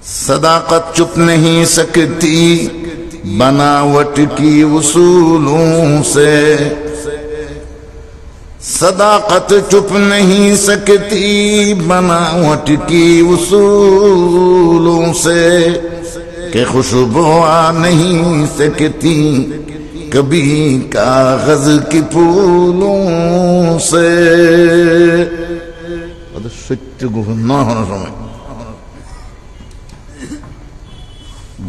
सदाकत चुप नहीं सकती बनावट की उसूलों से, सदाकत चुप नहीं सकती बनावट की उसूलों से, कि खुशबू आ नहीं सकती कभी कागज की फूलों से। सत्य गोपन न होना समय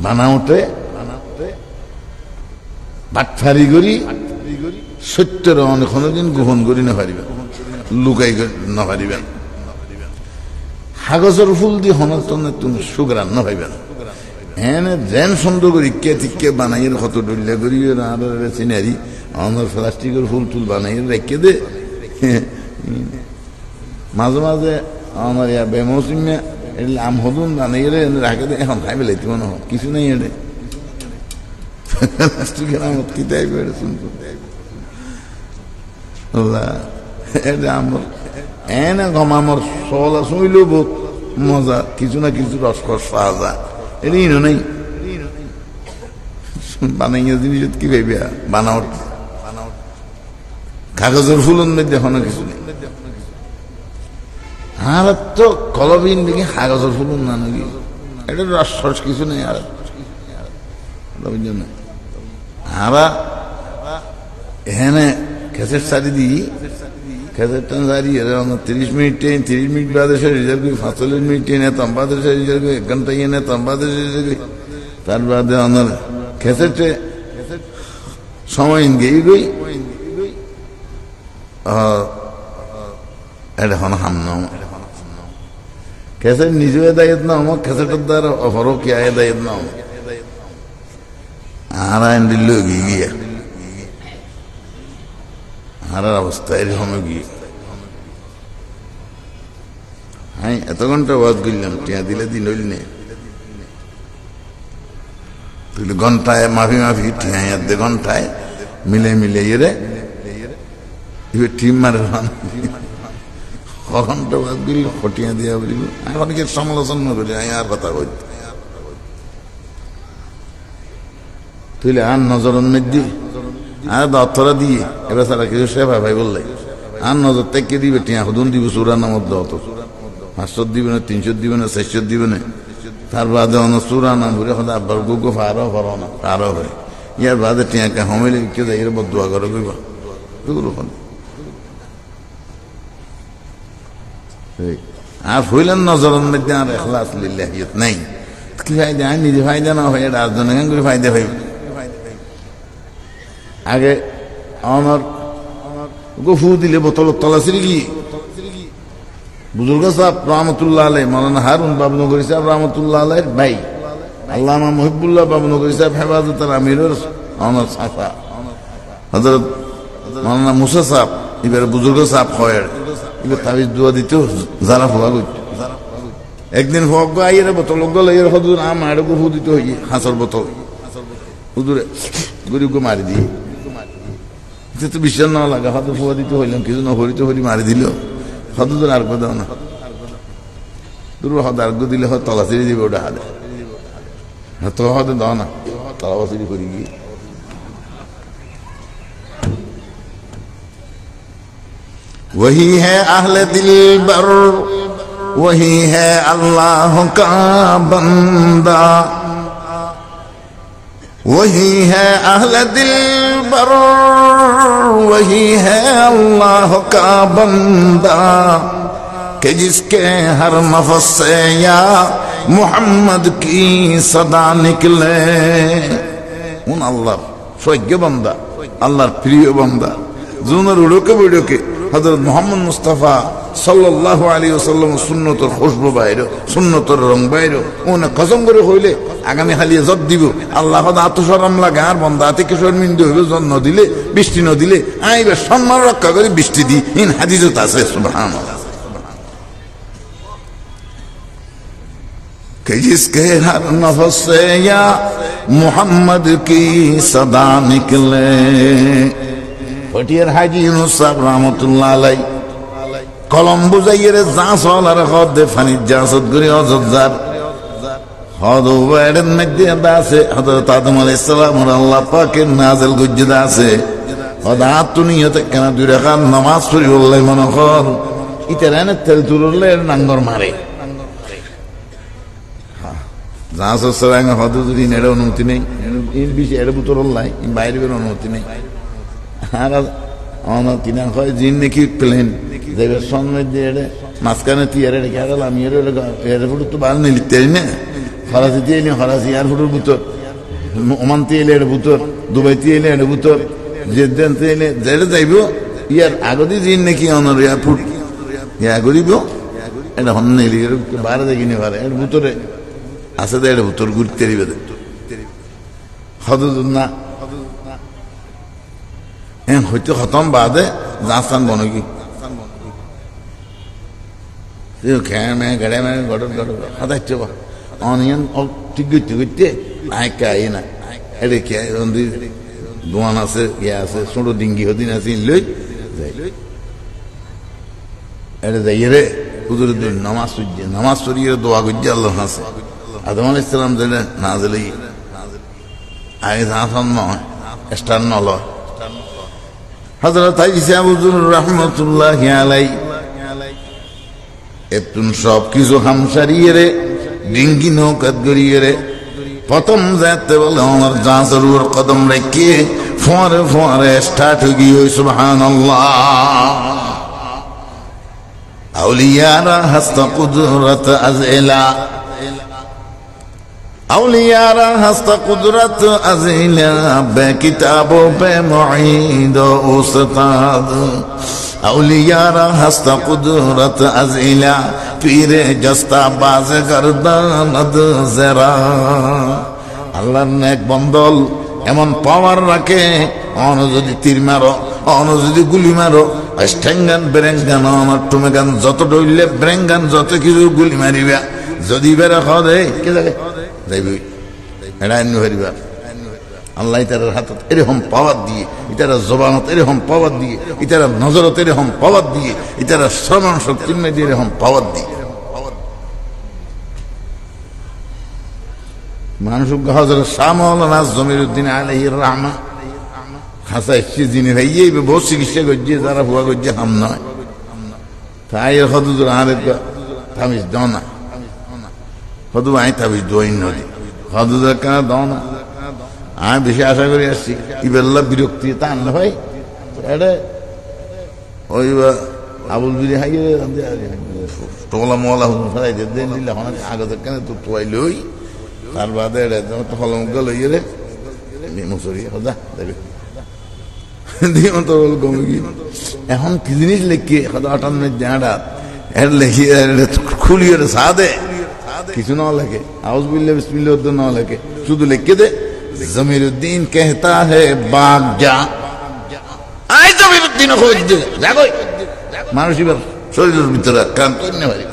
বানাওতে বাটফারি করি সত্যের অনেক কোনোদিন গোপন করি না পারিবেন, লুকাই না পারিবেন। কাগজের ফুল দিয়ে হনতনে তুমি সুগ্রান না পাইবেন। এনে যেন সুন্দর করি কে ঠিককে বানাইয়ের কত ডলিয়া করি আর সিনারি আমার প্লাস্টিকের ফুল টুল বানাইয়ে রেখে দে। মাঝে মাঝে আমার ইয়া বেমৌসুমে আম হদুন বানাইয়ে রাখে দে, এখন খাই বেলাইতে মনে হয় কিছু নেই এনে প্লাস্টিকের আমার কি তাই বেড়ে শুনতো আমার এনে গম আমার সলা শুইলেও বহুত মজা, কিছু না কিছু রসকস পাওয়া যায়। এটা ইনো নেই বানাইয়া জিনিস কি ভাইবে বানাও কাগজের ফুলন মধ্যে এখনো কিছু নেই। আর তো কলবিন দেখি কাগজের ফুলন না নাকি এটা রস কিছু নেই। আর আরা এখানে খেসের সারি দিই, খেসের টান সারি 30 মিনিট ট্রেন, 30 মিনিট বাদে সে রিজার্ভ করি, 45 মিনিট ট্রেন এতাম বাদে সে রিজার্ভ করি, 1 ঘন্টা ইয়ে নেতাম বাদে সে রিজার্ভ করি। তার বাদে আমার খেসের সময় গেই গই এটা হন হাম নাম খেসের নিজেও দায়িত্ব না আমার খেসেটার দ্বারা অফরও কে আয় দায়িত্ব না আর আইন দিল গিয়ে আর অবস্থা এরকম গিয়ে হ্যাঁ এত ঘন্টা ওয়াজ করলাম টিয়া দিলে দিন হইল নে ঘন্টায় মাফি মাফি টিয়া 1.5 ঘন্টায় মিলে মিলে ইয়ে টিম মারে ঘন্টা ওয়াজ দিল ফটিয়া দিয়া বলিল এখন কি সমালোচনা করি আর কথা কই তুইলে আর নজরের মধ্যে আর দত্তরা দিয়ে এবার সারা কিছু সেবা ভাই বললে আর নজর থেকে দিবে টিয়া হদুন দিব চূড়ার নামত দত 500 দিবে না 300 দিবে না 400 দিবে না। তার বাদে অন্য চূড়া নাম ঘুরে হতে আব্বার গুগো ফারো ফারো না ফারো হয় ইয়ার বাদে টিয়াকে হমেলে কে যাই এর বদুয়া করে কইবা এগুলো আর হইলেন নজরের মধ্যে আর এখলাস লিল্লাহিয়ত নাই কি ফায়দা আর নিজে ফায়দা না হয় এটা আরেকজনে কেন করে ফায়দা পাইবে। আগে আমার গফু দিলে বোতল তলাশিরি কি বুজুর্গ সাহেব রহমতুল্লাহ আলাই মৌলানা হারুন বাবনগরী সাহেব রহমতুল্লাহ আলাইয়ের ভাই আল্লামা মুহিবুল্লাহ বাবনগরী সাহেব হেফাজতের আমিরের আমার সাফা হযরত মৌলানা মুসা সাহেব এবার বুজুর্গ সাহেব হয় এবার তাবিজ দোয়া দিত যারা ফোয়া করত একদিন ফোক আইয়ের বোতল গেল এর হদুর আমার গফু দিতে হই হাঁসের বোতল হুজুরে গরিবকে মারি দিয়ে তো বিশ্বাস না লাগা হয়তো ফোয়া দিতে হইলাম কিছু না হরিতে হরি মারি দিল হয়তো তোর আর্ঘ দাও না তোর হয়তো আর্ঘ দিলে হয়তো তলাশিরি দিবে ওটা হাতে তো হয়তো দাও না তলাবাসিরি করি গিয়ে वही है अहले दिल बर वही है अल्लाह का बंदा वही है अहले दिल बर वही है अल्लाह का बंदा कि जिसके हर नफ्स से या मोहम्मद की सदा निकले उन अल्लाह सौज्ञ बंदा अल्लाह प्रिय बंदा जुनर उड़ोके बुड़ोके हजरत मोहम्मद मुस्तफा सल्लल्लाहु अलैहि वसल्लम सुन्नतर खुशबू বাইরো সুন্নতের রং বাইরো ওনে কসম করে হইলে আগামী হালিয়ে জব দিব আল্লাহ হদ আত্মশরম লাগা আর বন্দা থেকে শর্মিন্দে হইবে জন্ম দিলে বৃষ্টি ন দিলে আইবে সম্মান রক্ষা করে বৃষ্টি দি ইন হাদিসত আছে সুবহানাল্লাহ कि जिसके हर नफ्स से या मोहम्मद की सदा निकले ফটিয়ার হাজি ইউনুস সাহেব রহমতুল্লাহ আলাই কলম বুঝাইয়ের যা চলার হদে ফানির জাসদ করে অযোধ্যার হদু এর মধ্যে আছে হযরত আদম আলাইহিস সালাম আল্লাহ পাকের নাযিল গুজ্জদা আছে হদা তুনিয়তে কেন দুই রাকাত নামাজ পড়ি আল্লাহ মনে কর ইতারানে তেল তুললে নাঙ্গর মারে জাহাজ সরাঙ্গ হদু যদি নেড়ে অনুমতি নেই এর বিষয়ে এর ভিতর আল্লাহ বাইরে বের অনুমতি নেই আর আমার কিনা হয় জিন নাকি প্লেন দেবের সন্ধ্যে দিয়ে মাঝখানে তিয়ারে রেখে আগাল আমি এর ফুটো তো বার নিলি তেরি না ফরাসি দিয়ে এলি ফরাসি আর ফুটোর ভিতর ওমান দিয়ে এলে এর ভিতর দুবাই দিয়ে এলে এর ভিতর জেদ্দান দিয়ে এলে যেটা যাইব ইয়ার আগদি জিন নাকি অনর ইয়া ফুট ইয়া করিব এটা হন নিলি বাইরে দেখিনি পারে এর ভিতরে আছে দে এর ভিতর ঘুরতে দিবে হদুদ না হইতে খতম বাদে জাস্তান বনকি খেয়ে মেয়ে গড়ে মেয়ে গড় গড় হতাচ্ছে বা অনিয়ন ঠিক করতে করতে আঁকা আই না এটা খেয়ে দোয়ান আছে ইয়ে আছে ছোট ডিঙ্গি হদিন আছে লই এটা যাই রে হুজুর নামাজ পড়িয়ে দোয়া করছে আল্লাহ আছে আদম আলাইহিস সালাম দিলে না দিলে আগে জাহান নয় স্টার নলয় হযরত ঈসা হুজুর রাহমাতুল্লাহি আলাইহি এতুন সব কিছু হামসারিয়ে রে ডিঙ্গি নৌকাত গড়িয়ে রে প্রথম যাতে বলে আমার জাঁসরুর কদম রেখে ফোয়ারে ফোয়ারে স্টার্ট হয়ে গিয়ে সুবহানাল্লাহ আউলিয়ারা হাস্তা কুদরত আজেলা আউলিয়ারা হাস্তা কুদরত আজেলা বে কিতাবো বে মুঈদ উস্তাদ আউলিয়ারা হাস্তা কুদরত আজেলা পীরে জস্তা বাজ গর্দানদ জরা আল্লাহর নেক বন্দল এমন পাওয়ার রাখে অন যদি তীর মারো অন যদি গুলি মারো স্টেঙ্গান ব্রেঙ্গান আমার টুমেগান যত ডইলে ব্রেঙ্গান যত কিছু গুলি মারিবা যদি বেড়া খাওয়া দেয় কে যাবে যাইবি এটা অন্য হারিবা আল্লাহ ইতার হাতত এরকম পাওয়ার দিয়ে ইতারা জবানত এরকম পাওয়ার দিয়ে ইতারা নজরত এরকম পাওয়ার দিয়ে ইতারা শ্রবণ শক্তির মধ্যে এরকম পাওয়ার দিয়ে মানুষ হযরত শাহ মাওলানা জমিরউদ্দিন আলাইহির রাহমা খাসা এসে জিনে ভাইয়ে বহু চিকিৎসা করছে যারা হুয়া করছে হাম নয় তাই হদুর আরেক তামিজ দাও না হদু আই তামিজ দোয়াই নদী হদুদের কেন দাও না আমি বেশি আশা করে আসছি ইবেল্লা বিরক্তি তা আনলে ভাই এটা ওই আবুল বিরি হাইয়ে টোলা মোলা ফেলাই দেন দিলে আগতের কেন তো তোয়াইল ওই তার বাদে এটা হলম গেল ইয়ে রে মুসরি হদা দেবে দিয়ে তো কমে গিয়ে এখন কি জিনিস লেখে হদা আটান্ন জাঁড়া এর লেখিয়ে খুলিয়ে সাদে কিছু না লেখে আউজ বিল্লাহ বিসমিল্লাহ না লেখে শুধু লিখে দে জমিরউদ্দিন कहता है बाग जा আই জমিরউদ্দিন খোঁজ দে যাগই মানুষ এবার শরীরের ভিতরে আক্রান্ত হইতে পারে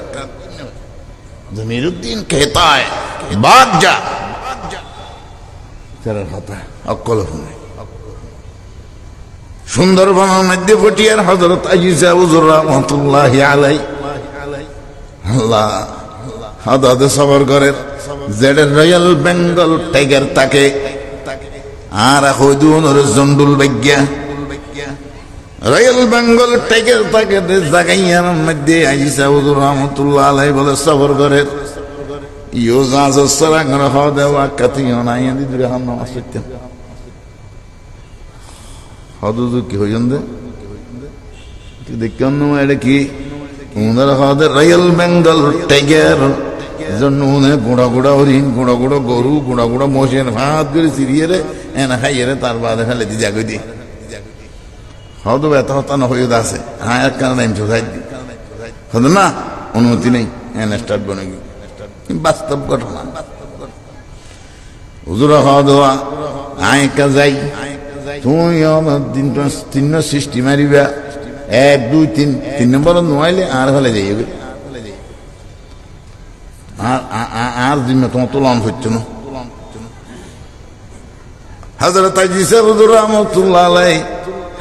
জমিরউদ্দিন कहता है बाग जा তার কথা অকল শুনে সুন্দরবনের মধ্যে ফটিয়ার হযরত ঈসা হুজুর রাহমাতুল্লাহি আলাইহি আল্লাহ হাদাদে সবর করে যেটা রয়্যাল বেঙ্গল টাইগার তাকে আর হইদুন জন্ডুল বেজ্ঞা রয়্যাল বেঙ্গল টাইগার তাকে জাগাইয়ার মধ্যে ঈসা হুজুর রাহমাতুল্লাহ আলাইহি বলে সবর করে ইও জাজ সরাং হদে ওয়াকাতিও না ইয়াদি দুরে হাম নামাজ পড়তে হদুদু কি হইন্দে কি দেখুন এটা কি উনার হদে রয়্যাল বেঙ্গল টাইগার জন্নুনে গুড়া গুড়া হরিণ গুড়া গুড়া গরু গুড়া গুড়া মোষের ভাত করে সিরিয়ে রে এনা খাইয়ে রে তার বাদে ফেলে দি জাগই দি হয়তো ব্যথা হতা না হয়ে আছে হ্যাঁ এক কারণে আমি চোখাই দি হতো না অনুমতি নেই এনে স্টার্ট বনে গিয়ে বাস্তব ঘটনা হুজুরা হওয়া দেওয়া আয়কা যাই তুই আমার তিন সৃষ্টি মারিবা 1 2 3 নম্বর নোয়াইলে আর ফেলে যাইবে আর দিন তোমার তোলান হচ্ছে না হযরত ঈসা হুজুর রাহমাতুল্লাহ আলাইহি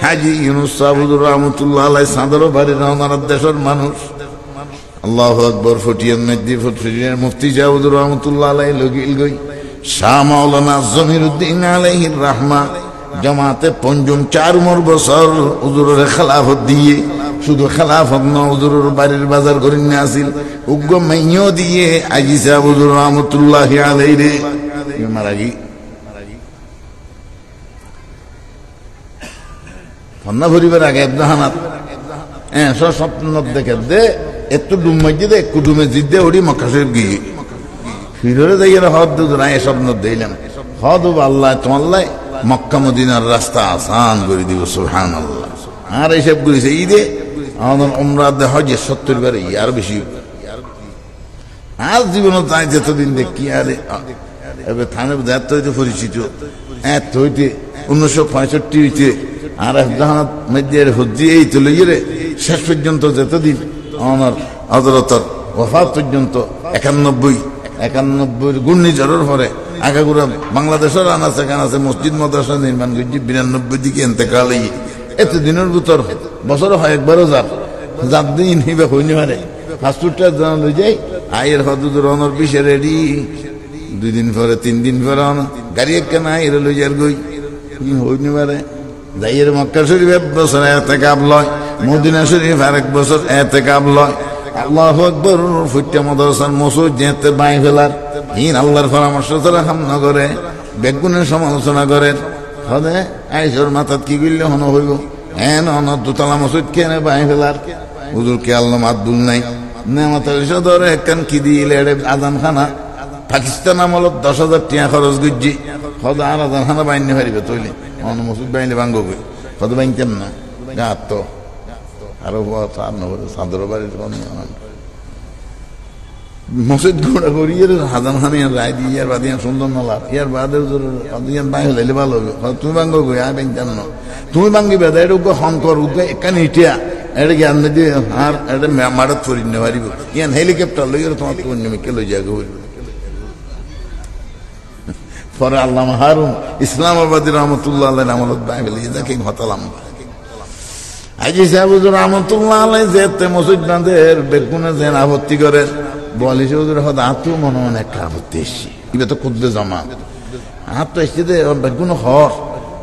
হাজী ইউনূস সাহেব হুজুর রাহমাতুল্লাহ আলাইহি সাদর বাড়ির ওনার দেশের মানুষ আল্লাহু আকবার ফটিয়ান মধ্যে ফটিয়ান মুফতি জাওদ রহমাতুল্লাহ আলাইহি লগিল গই শাহ মাওলানা জমিরউদ্দিন আলাইহির রাহমা জামাতে পঞ্চম 4 বছর হুজুরের খেলাফত দিয়ে শুধু খেলাফত না হুজুরের বাড়ির বাজার করেন না আসিল উগ্র মাইও দিয়ে আজি সাহেব হুজুর রহমাতুল্লাহ আলাইহি রে মারাগি ফন্না ভরিবার আগে এবদাহানাত স্বপ্ন দেখে দে একটু ডুম মসজিদ একটু ডুমে জিদ্দে ওড়ি মক্কা শরীফ গিয়ে ফিরে যাই হদ না এ স্বপ্ন দিলাম হদ আল্লাহ তোমাল্লাহ মক্কা মদিনার রাস্তা আসান করে দিব সুবহানাল্লাহ আর এইসব করেছে ঈদে আমাদের উমরাহ হজে 70 বারে আর বেশি আর জীবন তাই যতদিন দেখি আরে এবার থানের দায়িত্ব হইতে পরিচিত এত হইতে 1965 হইতে আর জাহানাত মধ্যে হজ্জি এই তো লইয়ে শেষ পর্যন্ত যতদিন আমার হযরতের ওফাত পর্যন্ত 91 ঘূর্ণিঝড়ের পরে আগাগোড়া বাংলাদেশের আনাচে কানাচে মসজিদ মাদ্রাসা নির্মাণ করছি 92 দিকে ইন্তেকাল এতদিনের ভিতর বছর হয় একবারও যার দিন হিবে হইনি পারে ফাস্টফুডটা জানা লই যাই আয়ের হদুদ রনর পিছে রেডি 2 দিন পরে 3 দিন পরে গাড়ি একখানা এর লই যার গই হইনি পারে যাইয়ের মক্কা শরীফ 1 বছর ইতিকাফ লয় মদিনা শরীফ আর 1 বছর ইতিকাফ লয় আল্লাহু আকবার ফুটটা মাদ্রাসার মসজিদ যেতে বাই ফেলার হিন আল্লাহর পরামর্শ ছাড়া কাম না করে বেগুনের সমালোচনা করে হদে আইসর মাথাত কি কইলে হন হইব অন দোতলা মসজিদ কেনে বাই ফেলার হুজুর কে আল্লাহ মাদুল নাই নেমাতাল সদরে একখান কি দিলে আজান খানা পাকিস্তান আমলত 10,000 টাকা খরচ গুজি হদা আর আজান খানা বাইনে পারিবে তৈলে অন মসজিদ বাইলে ভাঙ্গ গই হদ বাইনতেন না গাত তো আরো তার নহরে সাদর বাড়ির মসজিদ ঘোড়া করিয়ে হাজান খান রায় দিয়ে ইয়ার বাদিয়ান সুন্দর নলার ইয়ার বাদে বাদিয়ান বাই হলে ভালো হবে তুমি ভাঙ্গ গই আয় বাইনতেন না তুমি ভাঙ্গি বেদা এটা উগ্র হংকর উগ্র এখানে ইটিয়া এটা জ্ঞান দিয়ে আর এটা মারত ফরিন নে পারিব ইয়ান হেলিকপ্টার লইয়ে তোমার কোন নিমিকে লই যাগে হইব পরে আল্লামা হারুন ইসলামাবাদী রহমতুল্লাহ আলাইহি আমলত বাইবেল ইদাকে হতালাম আজি সাহেব হুজুর রহমতুল্লাহ আলাইহি যেতে মসজিদ বাঁধের বেগুনে যেন আপত্তি করে বলিস হুজুর হদ আত্ম মনে মনে একটা আপত্তি এসছি ইবে তো কুদ্দে জমা হাত তো এসছে দে বেগুন হর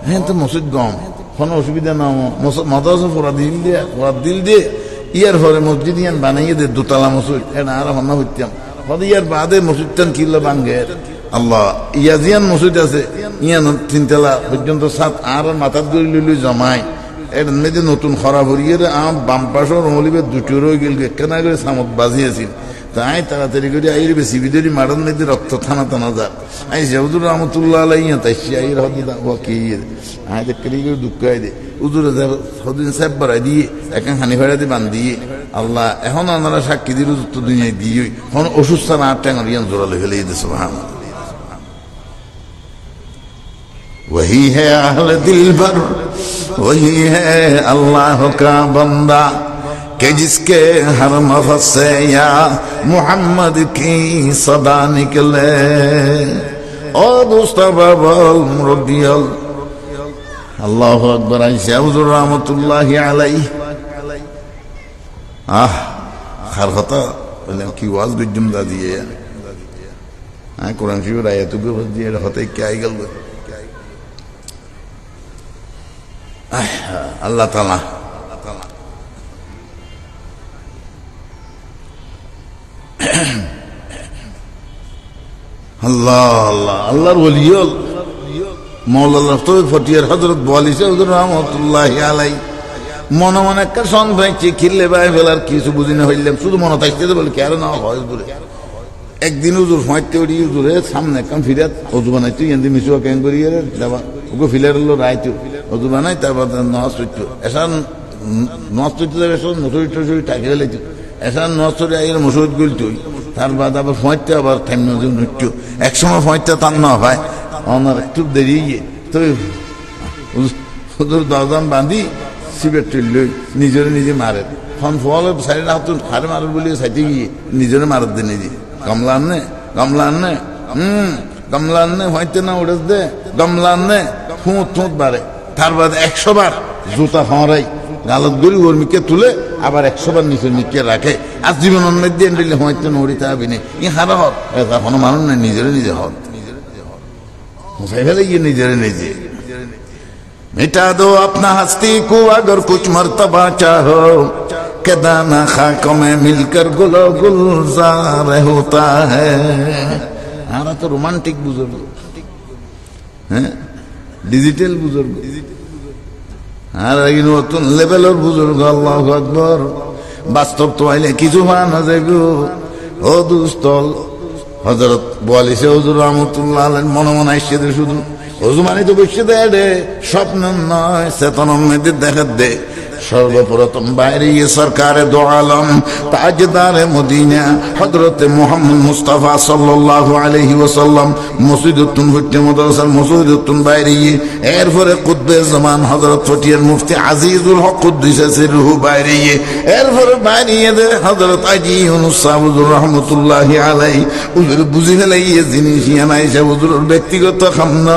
হ্যাঁ তো মসজিদ গম কোনো অসুবিধা না মাদ্রাসা পুরা দিল দিয়ে ইয়ার পরে মসজিদ ইয়ান বানাইয়ে দে দোতলা মসজিদ এটা আর হন্না হইতাম হদ ইয়ার বাদে মসজিদটান কিল্লা বাঙ্গের আল্লাহ ইয়াজিয়ান মসজিদ আছে ইয়ান 3 তলা পর্যন্ত 7 আর মাথাত গড়ি লইলই জমাই এর মধ্যে নতুন খরা ভরিয়ে আম বাম পাশে রমলিবে দুটো রয়ে গেল কেনা করে সামত বাজিয়েছিল তাই তাড়াতাড়ি করে আইর বেশি বিদেরি মারান মধ্যে রক্ত থানা যা আই হুজুর রহমতুল্লাহ আলাইহি তাইছি আইর হদি ওকে আই দেখলি করে দুঃখ আই দে হুজুর হদিন সাহেব বাড়াই দিয়ে এখন হানি ভাড়া দিয়ে বান দিয়ে আল্লাহ এখন ওনারা সাক্ষী দিয়ে তো দুনিয়ায় দিয়ে এখন অসুস্থ না ট্যাঙ্গর ইয়ান জোরালে ফেলে দিতে সুবহানাল্লাহ वही है अहले दिल पर वही है अल्लाह का बंदा कि जिसके हर मफस से या मोहम्मद की सदा निकले ओ दोस्तों बाबल मुरब्बियल अल्लाहु अकबर आयशा हुजूर रहमतुल्लाहि अलैहि हर खता की वाज गुजमदा दिए कुरान शरीफ आयत को दिए होते क्या आई गल আল্লাহ তাআলা আল্লাহ আল্লাহ আল্লাহর ওলি মাওলানা ফটিয়ার হযরত ওয়ালি হুজুর রাহমাতুল্লাহি আলাইহি মনে মনে একটা সন্দেহ চিখিলে ভাই ফেলার কিছু বুঝি না হইলাম শুধু মনে থাকতে বলে কেন না হয় দূরে একদিন হুজুর ফাঁইতে উড়ি হুজুরের সামনে কাম ফিরাত ওযু বানাইতো ইয়ান্দি মিশুয়া কেন করিয়ে যাবা ওগো ফিলার হলো রাইতো ওযু বানাই তারপর নামাজ পড়তো এসান নামাজ পড়তে যাবে সব মুসুরি টাকিয়ে লাইতো এসান নামাজ পড়ে আইয়ের মুসুরিদ গুলতো তার বাদ আবার ফাঁইতে আবার থাইমনা যে নৃত্য একসময় ফাঁইতে তার না হয় আমার একটু দেরি তো হুজুর দরজাম বাঁধি সিবেট লই নিজেরে নিজে মারে ফোন ফল সাইড হাত খারে মারে বলে সাইতে গিয়ে নিজেরে মারার দিয়ে নিজে গামলা আনে হইতে না উড়ে দে গামলা আনে থুঁত বাড়ে তার বাদ 100 বার জুতা ফাঁড়াই গালত গড়ি ওর মিকে তুলে আবার 100 বার নিচে নিকে রাখে আজীবনের মধ্যে দিলে হয়তো নড়িতে হবে না ই হারা হত এখনো মানুষ না নিজের নিজে হত মুসাই ফেলে গিয়ে নিজের নিজে मिटा दो अपना हस्ती को अगर कुछ मर्तबा चाहो के दाना खाकों में मिलकर गुलो गुलजार होता है हमारा तो रोमांटिक बुजुर्ग हैं डिजिटल बुजुर्ग हमारा ये नतून लेवल और बुजुर्ग अल्लाहु अकबर वास्तव तो आइले किछु हाँ न जाएगो ओ दोस्तल हजरत बोली से हुजूर रहमतुल्लाह अलैहि मनो मनो आइसे दे शुधु ওজুমানি তো বসে দেয় রে স্বপ্ন নয় চেতনার মধ্যে দেখা দে সর্বপ্রথম বাইরে সরকারে দো আলম তাজদারে মদিনা হযরতে মুহাম্মদ মুস্তাফা সাল্লাল্লাহু আলাইহি ওয়াসাল্লাম মসজিদুতুন হচ্ছে মাদ্রাসার মসজিদুতুন বাইরে এরপরে কুতবে জামান হযরত ফটিয়ার মুফতি আজিজুল হক কুদ্দিসা সিরহু বাইরে এরপরে বাইরে দে হযরত আজি ইউনুস সাহুজুর রাহমাতুল্লাহি আলাইহি হুজুর বুঝি ফেলাই এই জিনিস নাই সে হুজুরের ব্যক্তিগত খামন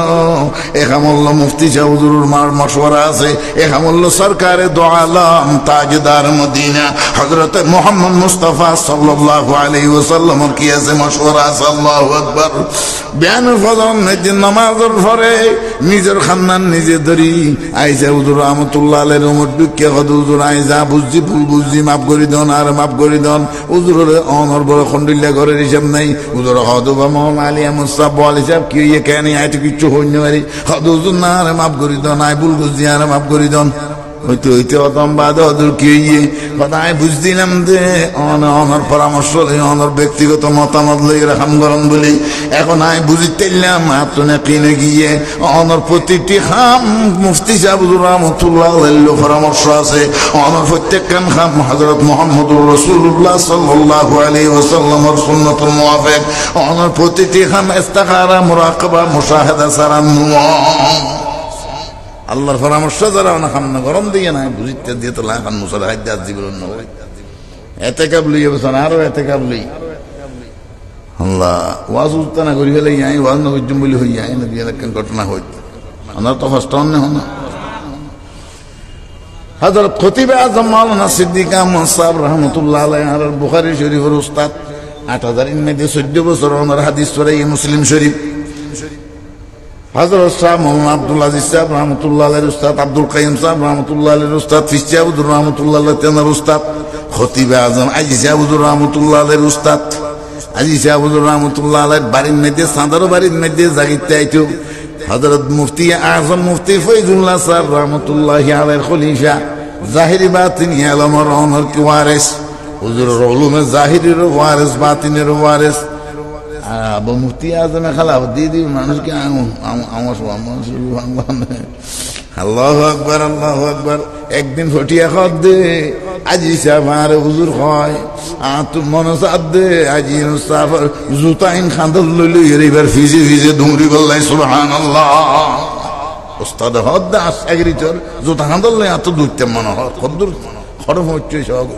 এ খামল্লা মুফতি সাহেব হুজুরের মাশওয়ারা আছে এ খামল্লা সরকারে দো आलम ताजदार मदीना हजरत मोहम्मद मुस्तफा सल्लल्लाहु अलैहि वसल्लम की ऐसे मशवरा अल्लाहु अकबर बयान फजर निज नमाजर फरे निजर खानदान निजे दरी आइजा हुजूर रहमतुल्लाह अलैहि उमर दुखे हुजूर आइजा बुझी ভুল বুঝি মাফ করে দেন আর মাফ করে দেন হুজুরের অনর বড় খন্ডিল্লা ঘরের হিসাব নাই হুজুর হদবা মোহাম্মদ আলী মুসাব বলে সাহেব কি ये কেন আইতে কিছু হইনি পারি হুজুর না আর মাফ করে দেন আই ভুল বুঝি আর মাফ করে দেন হইতে হইতে অতম বাদ ওদের কি কথা আমি বুঝদিলাম যে অনর পরামর্শ অনর ব্যক্তিগত মতামত লই রাখাম গরম বলি এখন আমি বুঝিতেলাম আপনি কিনে গিয়ে অনর প্রতিটি খাম মুফতি সাহেব রাহমাতুল্লাহ আলাইহি পরামর্শ আছে অনর প্রত্যেকখান খাম হযরত মুহাম্মদুর রাসূলুল্লাহ সাল্লাল্লাহু আলাইহি ওয়াসাল্লামের সুন্নতুল মুওয়াফিক অনর প্রতিটি খাম ইস্তিখারা মুরাকাবা মুশাহাদা সারান আল্লাহর পরামর্শ যারা না খামনা গরম দিয়ে না বুঝিতে দিয়ে তো লাখান মুসার হাইদ জীবন নয় এতে কাবলি এবছর আরো এতে কাবলি আল্লাহ ওয়াজ উত্তানা করি ফেলে যাই ওয়াজ না বুঝুম বলি হই যায় না দিয়ে একটা ঘটনা হইত আমার তো কষ্ট না হন হযরত খতিব আযম মাওলানা সিদ্দিক আহমদ সাহেব রাহমাতুল্লাহ আলাইহি আর বুখারী শরীফের উস্তাদ 8000 এর মধ্যে 14 বছর ওনার হাদিস পড়ে মুসলিম শরীফ हजरत साहब मोहम्मद अब्दुल अजीज साहब रहमतुल्लाह अलैहि उस्ताद अब्दुल कय्यूम साहब रहमतुल्लाह अलैहि उस्ताद फिस्याब रहमतुल्लाह अलैहि तेनर उस्ताद खतीब आजम अजीज साहब रहमतुल्लाह अलैहि उस्ताद अजीज साहब रहमतुल्लाह अलैहि बारिन मध्य सादारो बारिन मध्य जागिते आइतो हजरत मुफ्ती आजम मुफ्ती फैजुल्लाह साहब रहमतुल्लाह अलैहि खलीफा जाहिरी बातिनी इल्म और अमर की वारिस हुजूर उलूम जाहिरी वारिस बातिनी वारिस अब मुफ्ती आजम खाला दीदी मानुष के अल्लाहु अकबर एक दिन फटिया खद दे আজি সাহেব আর হুজুর হয় তো মনে সাদ দে আজি মুস্তাফার জুতাইন খান্দল লইল এবার ফিজে ফিজে ধুমরি বললাই সুবহানাল্লাহ উস্তাদ হদ দাস এগ্রিচর জুতা খান্দল লই এত দুইতে মনে হয় কদ্দুর খরম হচ্ছে সব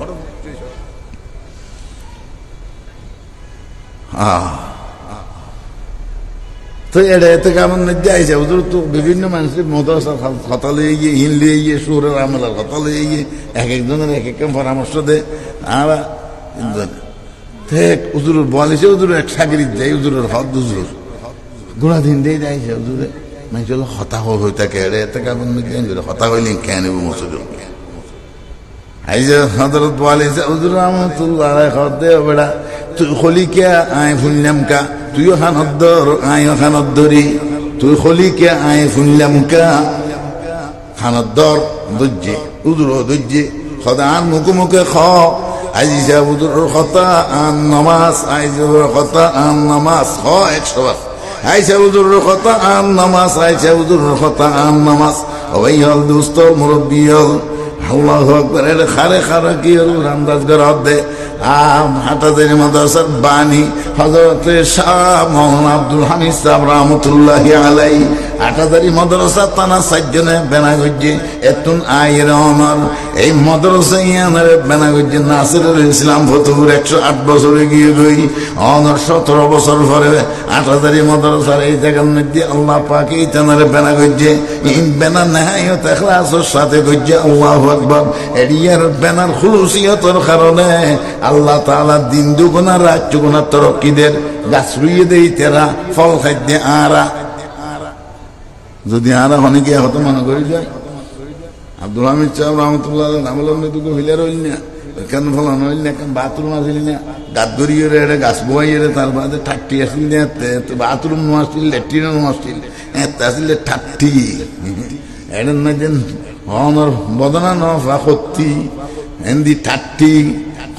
তো এটা কেমন যাইছে হুজুর তো বিভিন্ন মানুষের মাদ্রাসার কথা লইয়ে গিয়ে হিন লিয়ে গিয়ে সুরের আমলার কথা লইয়ে গিয়ে এক একজনের এক এক পরামর্শ দেয় আর ঠিক হুজুর বলেছে হুজুর এক সাগরিক যাই হুজুরের হদ হুজুর গুণা দিন দিয়ে যাইছে হুজুরে মানুষ হলো হতা হয়ে থাকে এতে কেমন হতা হইলে কেন নেব মসুর এই যে হযরত বলেছে হুজুর রহমতুল্লাহ হদ দে বেড়া তুই খলি কে আয় ফুললাম কা তুইও খানদ্দর আইও খানদ্দরি তুই খলি কে আয় ফুললাম কা খানদ্দর দুজ্জে উদুর দুজ্জে খদান মুখে মুখে খ আজি যা উদুর খতা আন নামাজ আইজুর খতা আন নামাজ খ 100 বার আইসা উদুর খতা আন নামাজ আইসা উদুর খতা আন নামাজ ওই হল দোস্ত মুরব্বি হল আল্লাহু আকবার এর খারে খারে কি হল রামদাস গরাদ দে হাটাজারি মাদ্রাসার বাণী হযরত শাহ মাওলানা আব্দুল হামিদ সাহেব রাহমাতুল্লাহি আলাইহি হাটাজারি মাদ্রাসা তানা সাজ্জনে বেনাগজ্জে এতুন আয়ের অনর এই মাদ্রাসা ইয়ানের বেনাগজ্জে নাসিরুল ইসলাম ফতুর 108 বছরে গিয়ে গই অনর 17 বছর পরে হাটাজারি মাদ্রাসার এই জায়গার মধ্যে আল্লাহ পাক এই তানার বেনাগজ্জে ইন বেনা নিহায়ত ইখলাসের সাথে গজ্জে আল্লাহু আকবার এরিয়ার বেনার খুলুসিয়তের কারণে আল্লাহ তাআলা দিন দুগুণা রাত চুগুণা তরক্কিদের গাছ রুইয়ে দেই তেরা ফল খাদ্যে আরা যদি আরা অনেকে হতো মনে করি যায় আব্দুল হামিদ সাহেব রহমতুল্লাহ নামলাম দুটো হইলে রইল না কেন ফলানো হইল না কেন বাথরুম আসিল না গাছ ধরিয়ে রে গাছ বইয়ে রে তার বাদে ঠাট্টি আসিল না বাথরুম নো আসছিল ল্যাট্রিনও নো আসছিল আসলে ঠাট্টি এর না যেন অনর বদনা ন সত্যি এন্দি ঠাট্টি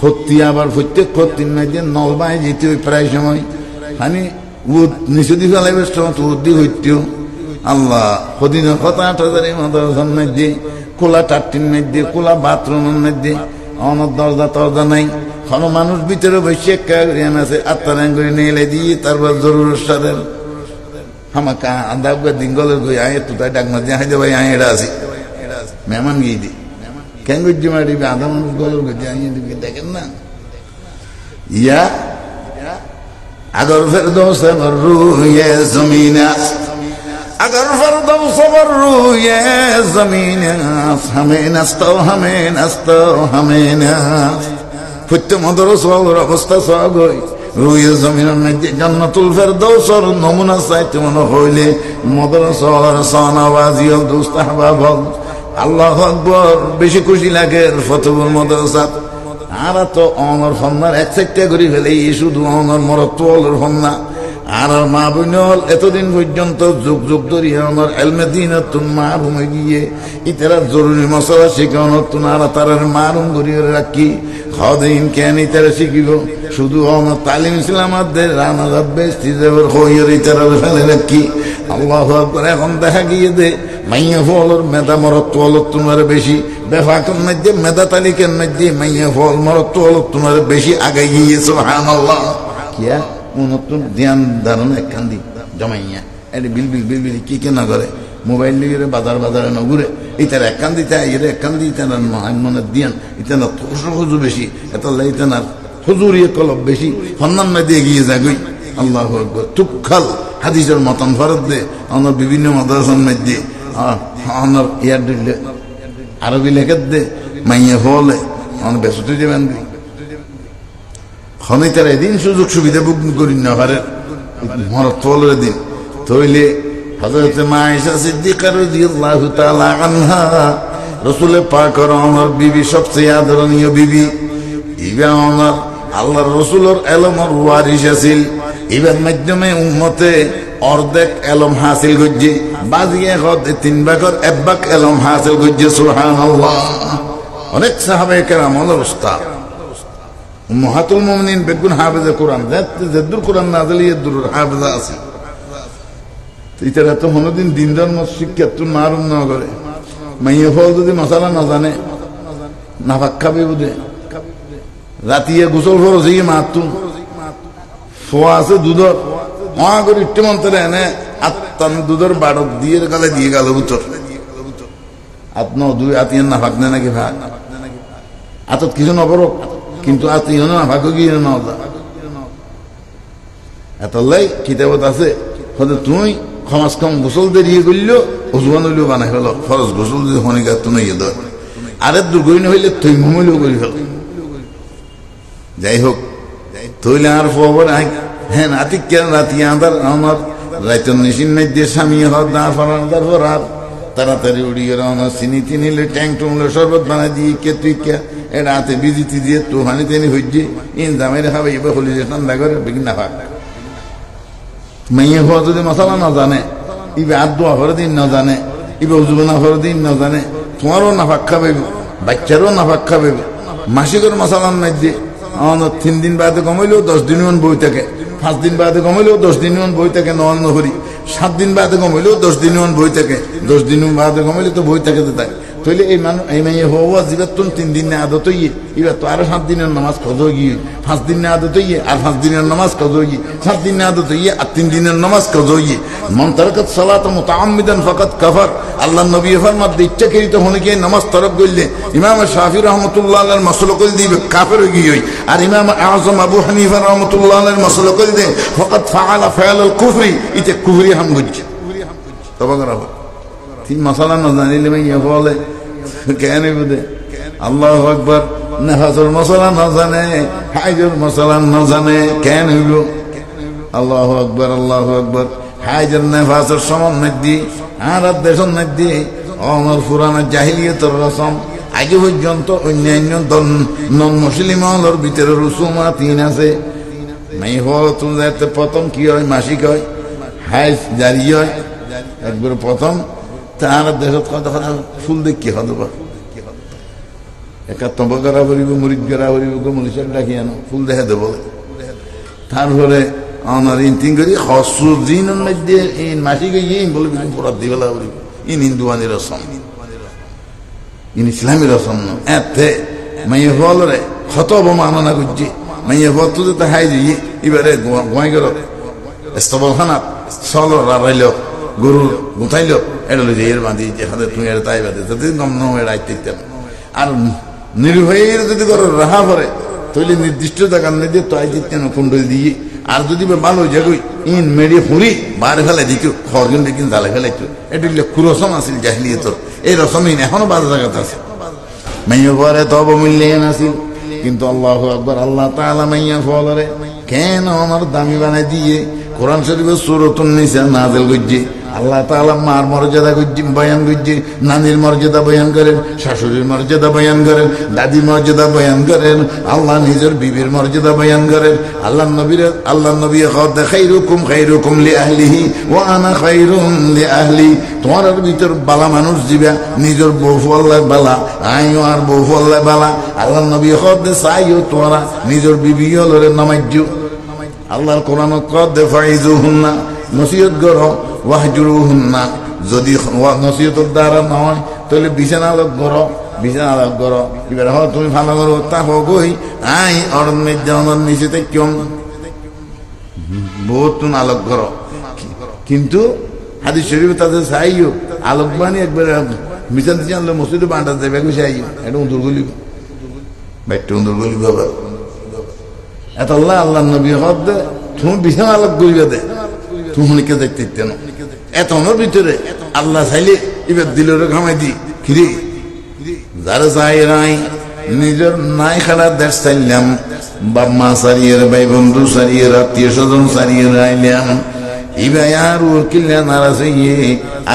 সত্যি আবার প্রত্যেক সত্যির না যে নলবায় যেতে ওই প্রায় সময় মানে উদ নিচে দিয়ে ফেলাইবে তো উদ্দি হইতেও আল্লাহ সদিনের কথা 8,000 মাদ্রাসার মধ্যে খোলা টাট্টির মধ্যে খোলা বাথরুমের মধ্যে অনেক দরজা টরজা নাই কোন মানুষ ভিতরে বসে আছে আত্মারাং করে নিয়ে দিয়ে তারপর জরুর সাদের আমাকে আন্দাবগা দিঙ্গলের গই আয় তো তাই ডাকনা দিয়ে হাই ভাই আয় এটা আছি মেহমান গিয়ে দি কেন গজ্জি মারি আধা মানুষ গলের গজ্জি আইয়ে দিবি দেখেন না ইয়া আগর ফেরদৌস রুয়ে জমিনা अगर फरदौस पर रूए ज़मीन हमें नस्तो हमें नास फुट मदरस और अवस्था सागोई रूए ज़मीन में जन्नतुल फिरदौस और नमूना साइट मन होइले मदरस और सानावाजी और दोस्त अहबाब अल्लाहु अकबर बेशी खुशी লাগে ফতবুল মাদ্রাসাত আরা তো অনর ফন্নার এক সাইটে করি ফেলে শুধু অনর মরত্বল ফন্না আর মা বোনল এতদিন পর্যন্ত যুগ যুগ ধরে আমার এলমে দিনাতুন মা ভূমে গিয়ে ইতারা জরুরি মশলা শেখানো তুনারা তারার মারুম গড়িয়ে রাখি খাদিন কেন ইতারা শিখিব শুধু আমার তালিম ইসলামাদের রানা যাবে স্ত্রীদের হইয়ের ইতারা ফেলে রাখি আল্লাহু আকবার এখন দেখা গিয়ে দে মাইয়া ফলর মেধা মরত্বল তোমার বেশি বেফাকের মধ্যে মেধা তালিকের মধ্যে মাইয়া ফল মরত্বল তোমার বেশি আগে গিয়ে সুবহানাল্লাহ কিয়া নতুন ধ্যান ধারণা একখান দি জমাইয়া এটা বিল কি কেনা করে মোবাইল লিয়ে বাজার বাজারে নগুরে ইতার একখান দিতে একখান দিতে মনে দিয়ান ইতানা খুজু বেশি এত ইতানার হুজুরিয়ে কলব বেশি সন্ধান না দিয়ে গিয়ে যাগুই আল্লাহু আকবার তুখাল হাদিসের মতন ফরত দে আমার বিভিন্ন মাদ্রাসার মধ্যে আমার ইয়ার দিলে আরবি লেখার দে মাইয়া হলে আমার বেসুতে যাবেন খনিতার এদিন সুযোগ সুবিধা বুক করি না পারে মরত্বলের দিন তইলে হযরত মা আয়েশা সিদ্দিকা রাদিয়াল্লাহু তাআলা আনহা রাসূল পাকের আমার বিবি সবচেয়ে আদরণীয় বিবি ইবা আমার আল্লাহর রাসূলের ইলমের ওয়ারিস আছিল ইবার মাধ্যমে উম্মতে অর্ধেক ইলম হাসিল করছে বাজিয়ে হদ 3 ভাগের 1 ভাগ ইলম হাসিল করছে সুবহানাল্লাহ অনেক সাহাবায়ে কেরাম ওনার উস্তাদ উম্মাহাতুল মুমিনিন বেগুন হাফেজে কোরআন যাদুর কোরআন নাযিল ইয়াদুর হাফেজা আছে ইতারা তো হনদিন দিন ধর্ম শিক্ষা তো মারুম না করে মাইয়া ফল যদি মশলা না জানে নাফাক খাবে বুঝে রাতিয়ে গোসল ফরজ হয়ে মাতু ফোয়া আছে দুধর মহা করে ইট্টে মন্ত্রে এনে আত্মান দুধর বাড়ক দিয়ে গালে দিয়ে গেল উত্তর আত্ম দুই আতিয়ে নাফাক নে নাকি ভাগ আতত কিছু নবরক কিন্তু আত্মীয় না ভাগ্য গিয়ে না এতলাই কিতাবত আছে হয়তো তুমি সমাজ কম গোসল দেরিয়ে করলেও ওজুবান হইলেও বানাই ফেল ফরজ গোসল যদি হনিকা তুমি ইয়ে দেয় আরে দুর্গহীন হইলে তুই ঘুমাইলেও করে ফেল যাই হোক তৈলে আর খবর হ্যাঁ আতিক কেন রাতি আদার আমার রাইতন নিশিন নাই দিয়ে স্বামী হর দাঁড় ফরান তারপর আর তাড়াতাড়ি উড়িয়ে রওনা চিনি তিনিলে ট্যাং টুংলে শরবত বানাই দিয়ে কে তুই কে এটা হাতে বিজিতি দিয়ে তো হানি তেনি হইছে ইন জামাই খাবে এবার হলি যে ঠান্ডা করে বিঘ্ন না পাক মাইয়া হওয়া যদি মশলা না জানে ইবে আদোয়া করে দিন না জানে ইবে উজুবনা করে দিন না জানে তোমারও নাফাক খাবে বাচ্চারও নাফাক খাবে মাসিকের মশলার মধ্যে আমার 3 দিন বাদে কমাইলেও 10 দিন বই থাকে 5 দিন বাদে কমাইলেও 10 দিন বই থাকে নন নহরি 7 দিন বাদে কমাইলেও 10 দিন বই থাকে 10 দিন বাদে কমাইলে তো বই থাকে তাই তাইলে এই মানুষ এই মাইয়ে হওয়া জীবাত্তন 3 দিন আদত হইয়ে এবার তো আরো 7 দিনের নামাজ কজ গিয়ে 5 দিন আদত হইয়ে আর 5 দিনের নামাজ কজ গিয়ে 7 দিন আদত হইয়ে আর 3 দিনের নামাজ কজ গিয়ে মান তারাকাত সালাত মুতাআম্মিদান ফাকাত কাফার আল্লাহ নবী ফরমাত ইচ্ছাকৃত হনে কি নামাজ তরক করলে ইমাম শাফি রাহমাতুল্লাহ আলাইহির মাসলক দিবে কাফের হয়ে গই আর ইমাম আযম আবু হানিফা রাহমাতুল্লাহ আলাইহির মাসলক দে ফাকাত ফাআলা ফাআল আল কুফরি ইতে কুফরি হাম গজ্জি তবা করা তিন মাসালা না জানিলে মাইয়া বলে কেন বুঝে আল্লাহু আকবার নেফাসের মশলা না জানে, হাইজের মশলা না জানে, কেন হইল? আল্লাহু আকবার, আল্লাহু আকবার। হাইজের নেফাসের সমন্বয় দিয়ে আর দেশের মধ্যে অমর পুরানা জাহিলিয়তের রসম আগে পর্যন্ত অন্যান্য নন মুসলিমের ভিতরে রুসুমাতিন আছে। মাই হতে প্রথম কি হয়? মাসিক হয়, হাইজ জারি হয় একবার প্রথম। তার দেশত কথা কথা ফুল দেখি হদবা একাত্তম করা করিব, মুরিদ করা করিব, মনীষার ডাকি আনো, ফুল দেখে দেব। তারপরে আমার ইনতিং করি হসুদ্দিন মধ্যে মাসিক ইন বলে পুরা দিবেলা করিব। ইন হিন্দুয়ানি রসম, ইন ইসলামী রসম ন। এতে মাইয়ে ফলরে ক্ষত অবমাননা করছি। মাইয়ে ফল তো যেতে হাই যাই এবারে গোয়াই গেল স্তবলখানাত চল রাইল গরু গুথাইল এটা লই যাই এর বাঁধি যেখানে তুমি এর তাই বাঁধে যদি গম রাইতে। আর নির্ভয়ের যদি করো রাহা করে তাহলে নির্দিষ্ট জায়গার নিয়ে তো আই দিতেন কুণ্ডল দিয়ে। আর যদি ভালো জায়গায় ইন মেডিয়ে ফুরি বার ফেলাই দিত খরজন দেখি জালে ফেলাইতো। এটা কুরসম আছিল জাহিলিয়তর। এই রসম ইন এখনো বাজার জায়গাতে আছে। মাইয়া পরে তো অবমূল্যায়ন আছিল, কিন্তু আল্লাহু আকবার, আল্লাহ তাআলা মাইয়া ফলরে কেন আমার দামি বানাই দিয়ে কোরআন শরীফের সূরাতুন নিসা নাযিল করছে। আল্লাহ তাআলা মার মর্যাদা বয়ান করছে, নানির মর্যাদা বয়ান করেন, শাশুড়ির মর্যাদা বয়ান করেন, দাদির মর্যাদা বয়ান করেন, আল্লাহ নিজের বিবির মর্যাদা বয়ান করেন। আল্লাহ নবী কয় খায়রুকুম খায়রুকুম লিআহলিহি ওয়া আনা খায়রুম লিআহলি। তোমার ভিতর বালা মানুষ দিবা, নিজের বউ আল্লাহ বালা, আইও আর বউ আল্লাহ বালা। আল্লাহ নবী কয় চাইও তোমরা নিজের বিবি হলরে নামাজ্জু। আল্লাহর কোরআন কয় ফাইজুহুন্না, নসিহত করো, ওয়াহজুরুহুন্না। যদি নসিহতের দ্বারা নয় তাহলে বিছানা আলোক করো, বিছানা আলোক করো। এবার হ তুমি ভালো করো তা হোক আই অরণ্যের জনের নিচেতে কেমন বহুত তুমি আলোক করো। কিন্তু হাদিস শরীফ তাদের চাইও আলোক বানি একবার মিশান দিয়ে আনলে মসজিদে বান্ডা দেবে চাইও। এটা উন্দুর গলিব বাইরটা উন্দুর গলিব বাবা। এত আল্লাহ আল্লাহ নবী হদ তুমি বিছানা আলোক করিবে দে, তুমি কে দেখতে না। এত ভিতরে আল্লাহ চাইলে এবার দিলের ঘামাই দি খিরে যারা চাই রাই নিজের নাই খেলার দেশ চাইলাম, বাপ মা সারিয়ে, ভাই বন্ধু সারিয়ে, আত্মীয় স্বজন সারিয়ে রাইলাম। এবার আর কিল্লা নারাজ হইয়ে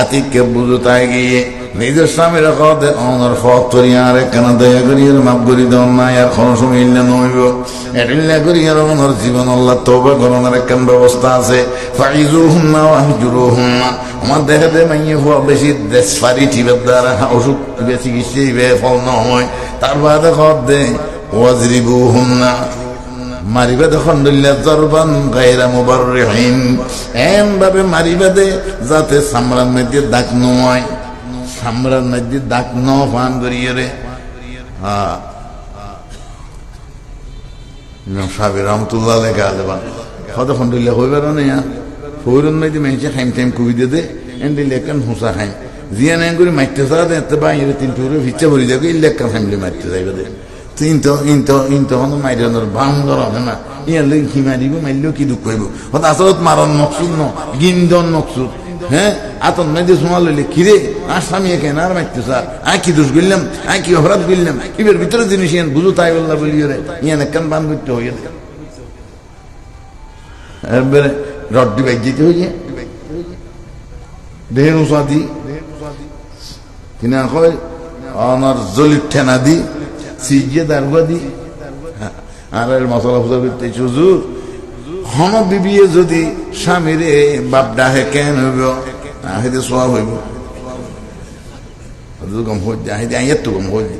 আতিককে বুঝো তাই গিয়ে নিজের স্বামীর কথা অনার ফত করি আর একখানা দয়া করি আর মাপ করি দেওয়ার নাই আর কোনো সময় ইল্লা নইব। এটা করি আর ওনার জীবন আল্লাহ তওবা করার একখান ব্যবস্থা আছে। ফাইজুহুন্না ওয়াহজুরুহুন্না। আমার দেখা দেয় মাইয়ে হওয়া বেশি দেশ ফারি টিবের দ্বারা ওষুধ বেশি চিকিৎসা ফল না হয়। তার বাদে খত দে ওয়াজরিবুহুন্না, মারিবা দেখুন জরবান গায়রা মুবাররিহিন, এমন ভাবে মারিবা দে যাতে সামরার মধ্যে দাগ নয়, সামরার মধ্যে দাগ ন ফান করিয়ে রে। হ্যাঁ সাহেব রহমতুল্লাহ লেখা দেবান কতক্ষণ দিলে হইবার না ফৌরন মাইতে মেয়েছে খাইম টাইম কুবি দে এন্ডি লেখান হুঁসা খাইম জিয়া নাই করে মারতে চা দেখতে পাই তিন টুরে ভিচ্ছা ভরি দেখো এই লেখা খাইমলে মারতে যাইবে দে। তো ইনতো হন মাইরানোর ভাঙ ধরবে না, ইয়ার লেগে কি মারিব মারলেও কি দুঃখ হইব। হয়তো আসলত মারণ মকসুদ ন, গিন্দন মকসুদ। হ্যাঁ আতন মেয়েদের সময় লইলে কিরে আর স্বামী কেন আর মারতে স্যার আয় কি দোষ করলাম, আয় কি অপরাধ করলাম, এবার ভিতরে জিনিস ইয়ান বুঝো তাই বললা বলিয়ে রে ইয়ান একখান বান করতে হইয়া দে। এবারে রড্ডি বাইক যেতে হইয়া দেহের উঁচা দি কিনা কয় আমার জলির ঠেনা দি সিজিয়ে দারুয়া দি আর মশলা ফুসা করতে হুজুর হন বিবিয়ে যদি স্বামীরে বাপ ডাহে কেন হইব আহেতে সোয়া হইব গম হইতে আহেতে আইয়ার তো গম হইতে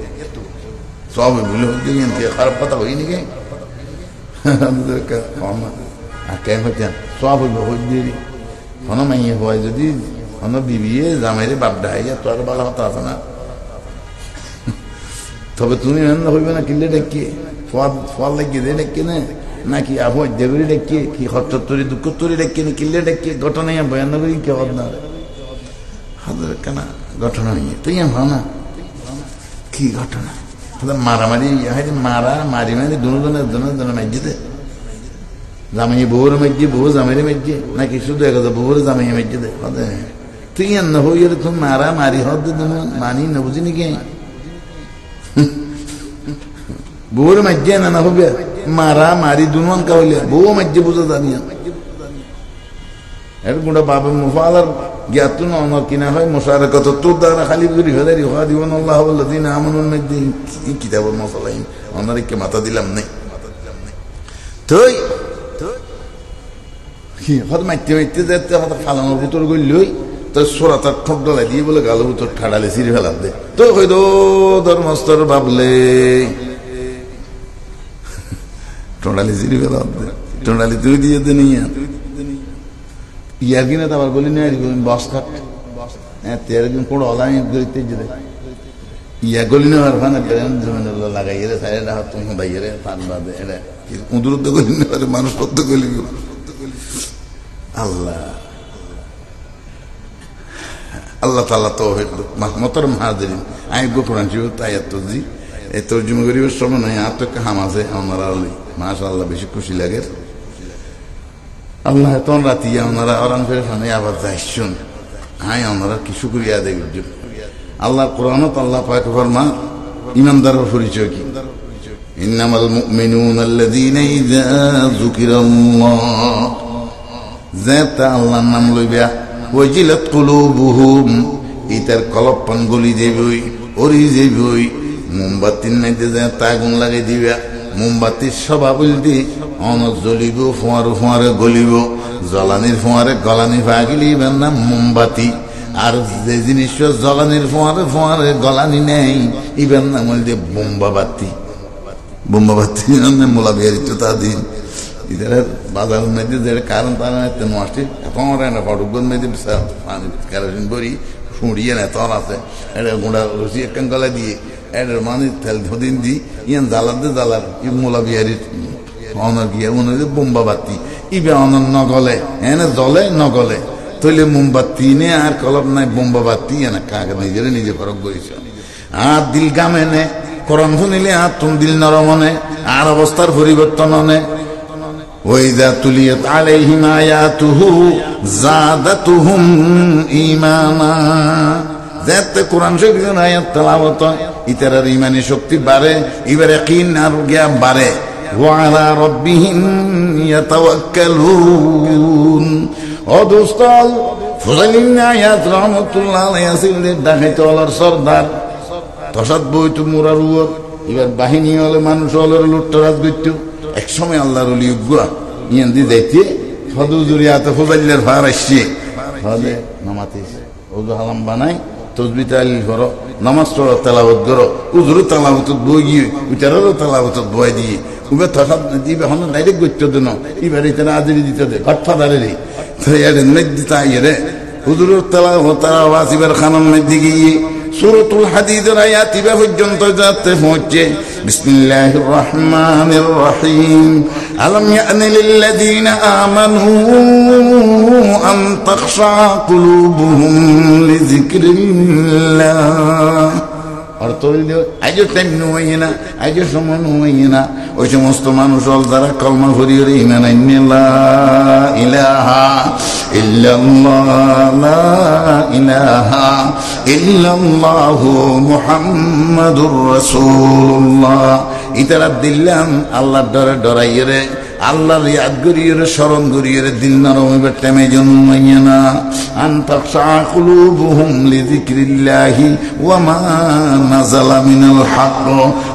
সব হইবলে হইতে খারাপ কথা হই নাকি কেন হইতে সব হইব হইতে হন মাইয়ে হয় যদি হন বিবিয়ে জামাইরে বাপ ডাহে তো আর ভালো কথা আছে না। তবে তুমি রান্না হইবে না কিনলে ডেকে ফল লাগিয়ে দে ডেকে না নাকি আবহাওয়া দেবরি ডেকে কি হত্তর তরি দুঃখ তরি ডেকে না কিনলে ডেকে ঘটনা বয়ান করি কে হদ না হাজার কেনা ঘটনা নিয়ে তুই ভাও না কি ঘটনা মারামারি মারা মারি মারি দুজনের মাইজে দে জামাই বউর মাইজে বউ জামাইরে মাইজে নাকি শুধু এক বউর জামাই মাইজে দে তুই না হই তুমি মারা মারি হদ মানি না বুঝি নাকি বউর মাঝে না হবে মারা মারি দুনমান কাহলে বউ মাঝে বুঝা জানিয়া এর গোটা বাবা মুফালার জ্ঞাত না অনর কিনা হয় মোশারাকত তোর দ্বারা খালি করি হলে রিহা দিবন আল্লাহ আল্লাযিনা আমানুল মাঝে কিতাবুল মাসালাইন অনারিকে মাথা দিলাম নাই তুই কি হদ মাইতে মাইতে যেতে হদ ফালানোর ভিতর গইলই তোর সোরা তার ঠক ডলাই দিয়ে বলে গালো ভিতর ঠাড়ালে সিঁড়ি ফেলার দে তো কই দো ধর্মস্তর ভাবলে টোটালি সিঁড়ি ফেলার দে টোটালি তুই দিয়ে দে নিয়ে ইয়ার কিনা তো আবার বলি না বস খাট হ্যাঁ তেরো দিন কোনো অলামি গলিতে যেতে ইয়া গলি না আর ফানে জমিন লাগাই রে সাইডে হাত তুমি দাইয়ে রে পান বাদে এটা উদুরুদ্ধ গলি না মানুষ পদ্ম গলি আল্লাহ আল্লাহ তাআলা তৌফিক মোহতরম হাজিরিন আমি কোরআন শরীফ আয়াত জি এই তরজমা করিবার সময় নাই আর তো কাম আছে আমরা মাশাআল্লাহ বেশি খুশি লাগে আল্লাহ তোন রাতি আমরা ওরান ফেরে ফানে আবার যাইছুন হাই আমরা কি শুকরিয়া দেই আল্লাহ কোরআনত আল্লাহ পাক ফরমান ঈমানদারের পরিচয় কি ইন্নামাল মুমিনুনা আল্লাযীনা ইযা যুকিরাল্লাহ যাতা আল্লাহর নাম লইবা ওয়াজিলাত কুলুবুহুম ইতার কলপন গলি যাইবই ওরি যাইবই মোমবাতির মধ্যে যা আগুন লাগাই দিবা মোমবাতির স্বভাব উল্টি অনর জ্বলিব ফোঁয়ারে ফোঁয়ারে গলিব জ্বলানির ফোঁয়ারে গলানি ভাগিলি এবার নাম মোমবাতি আর যে জিনিস জ্বলানির ফোঁয়ারে ফোঁয়ারে গলানি নেই এবার নাম হইলে বোম্বাবাতি বোম্বাবাতি মোলা বিহারিত তা দিন ইধারে বাজার মধ্যে যে কারণ তারা নষ্ট এখন ফটকর মধ্যে কেরোসিন ভরি শুঁড়িয়ে না তল আছে এটা গুঁড়া রসি একটা গলা দিয়ে এটার মানে তেল ধদিন দি ইয়ান জ্বালার দে জ্বালার ই মোলা বিহারির অনর গিয়ে মনে হয় বোম্বাবাতি ইবে অনর নগলে এনে জলে নগলে তৈলে মোমবাতি নে আর কলপ নাই বোম্বাবাতি এনে কাকে নিজেরে নিজে ফরক করেছ আর দিল গামে নে করণ শুনিলে আর তুম দিল নরমনে আর অবস্থার পরিবর্তন নে ওয়াইযা তুলিয়াত আলাইহিম আয়াতুহু যাদাতুহুম ঈমানা যাতে কোরআন শরীফের আয়াত তেলাওয়াত ইতার ঈমানের শক্তি বাড়ে এবার ইয়াকিন আর জ্ঞান বাড়ে ওয়া আলা রাব্বিহিম ইয়াতাওয়াক্কালুন ও দোস্ত ফুজাইল ইবনে আয়াত রাহমাতুল্লাহ আলাইহি আসিলের ডাকাইতে ওলার সরদার তসাদ বইতু মুরারুয়া এবার বাহিনী হলে মানুষ হলে লুটতরাজ করত এক সময় আল্লাহর ওলি উগ্রা ইয়ান দি যাইতে ফদুজুরিয়াতে ফুজাইলের ভার আসছে হলে নামাতে ওযু হালাম বানাই তসবিহ তাহলিল করো নামাজ পড়ো তেলাওয়াত করো উজুর তেলাওয়াত বই গিয়ে উতারও তেলাওয়াত বই দিয়ে উবে তসাদ দিবে হন ডাইরেক্ট করতে দেন এবার এটা আজরি দিতে দে গটফাদারেরই তো এর নেদি তাই রে উজুর তেলাওয়াত আওয়াজ এবার খানার মধ্যে গিয়ে সূরাতুল হাদীদের আয়াত ইবা পর্যন্ত যাতে পৌঁছে বিসমিল্লাহির রহমানির রহিম আলাম ইয়ানি লিল্লাযীনা আমানু আন তাখশা কুলুবুহুম লিযিকরিল্লাহ অর্থ হইল আজ টাইম নয় না আজ সময় নয় না ওই সমস্ত মানুষ যারা কলমা ভরিয়ে ঈমান আনে লা ইলাহা ইল্লাল্লাহ লা ইলাহা ইল্লাল্লাহু মুহাম্মাদুর রাসূলুল্লাহ ইতারা দিলাম আল্লাহর ডরে ডরাইয়ে রে আল্লাহর ইয়াদ করিয়ে রে স্মরণ করিয়ে রে দিল নরম হইবার টাইমে জন্মাইয়া না আন তাখশা কুলুবুহুম লিযিকরিল্লাহি ওয়া মা নাযালা মিনাল হক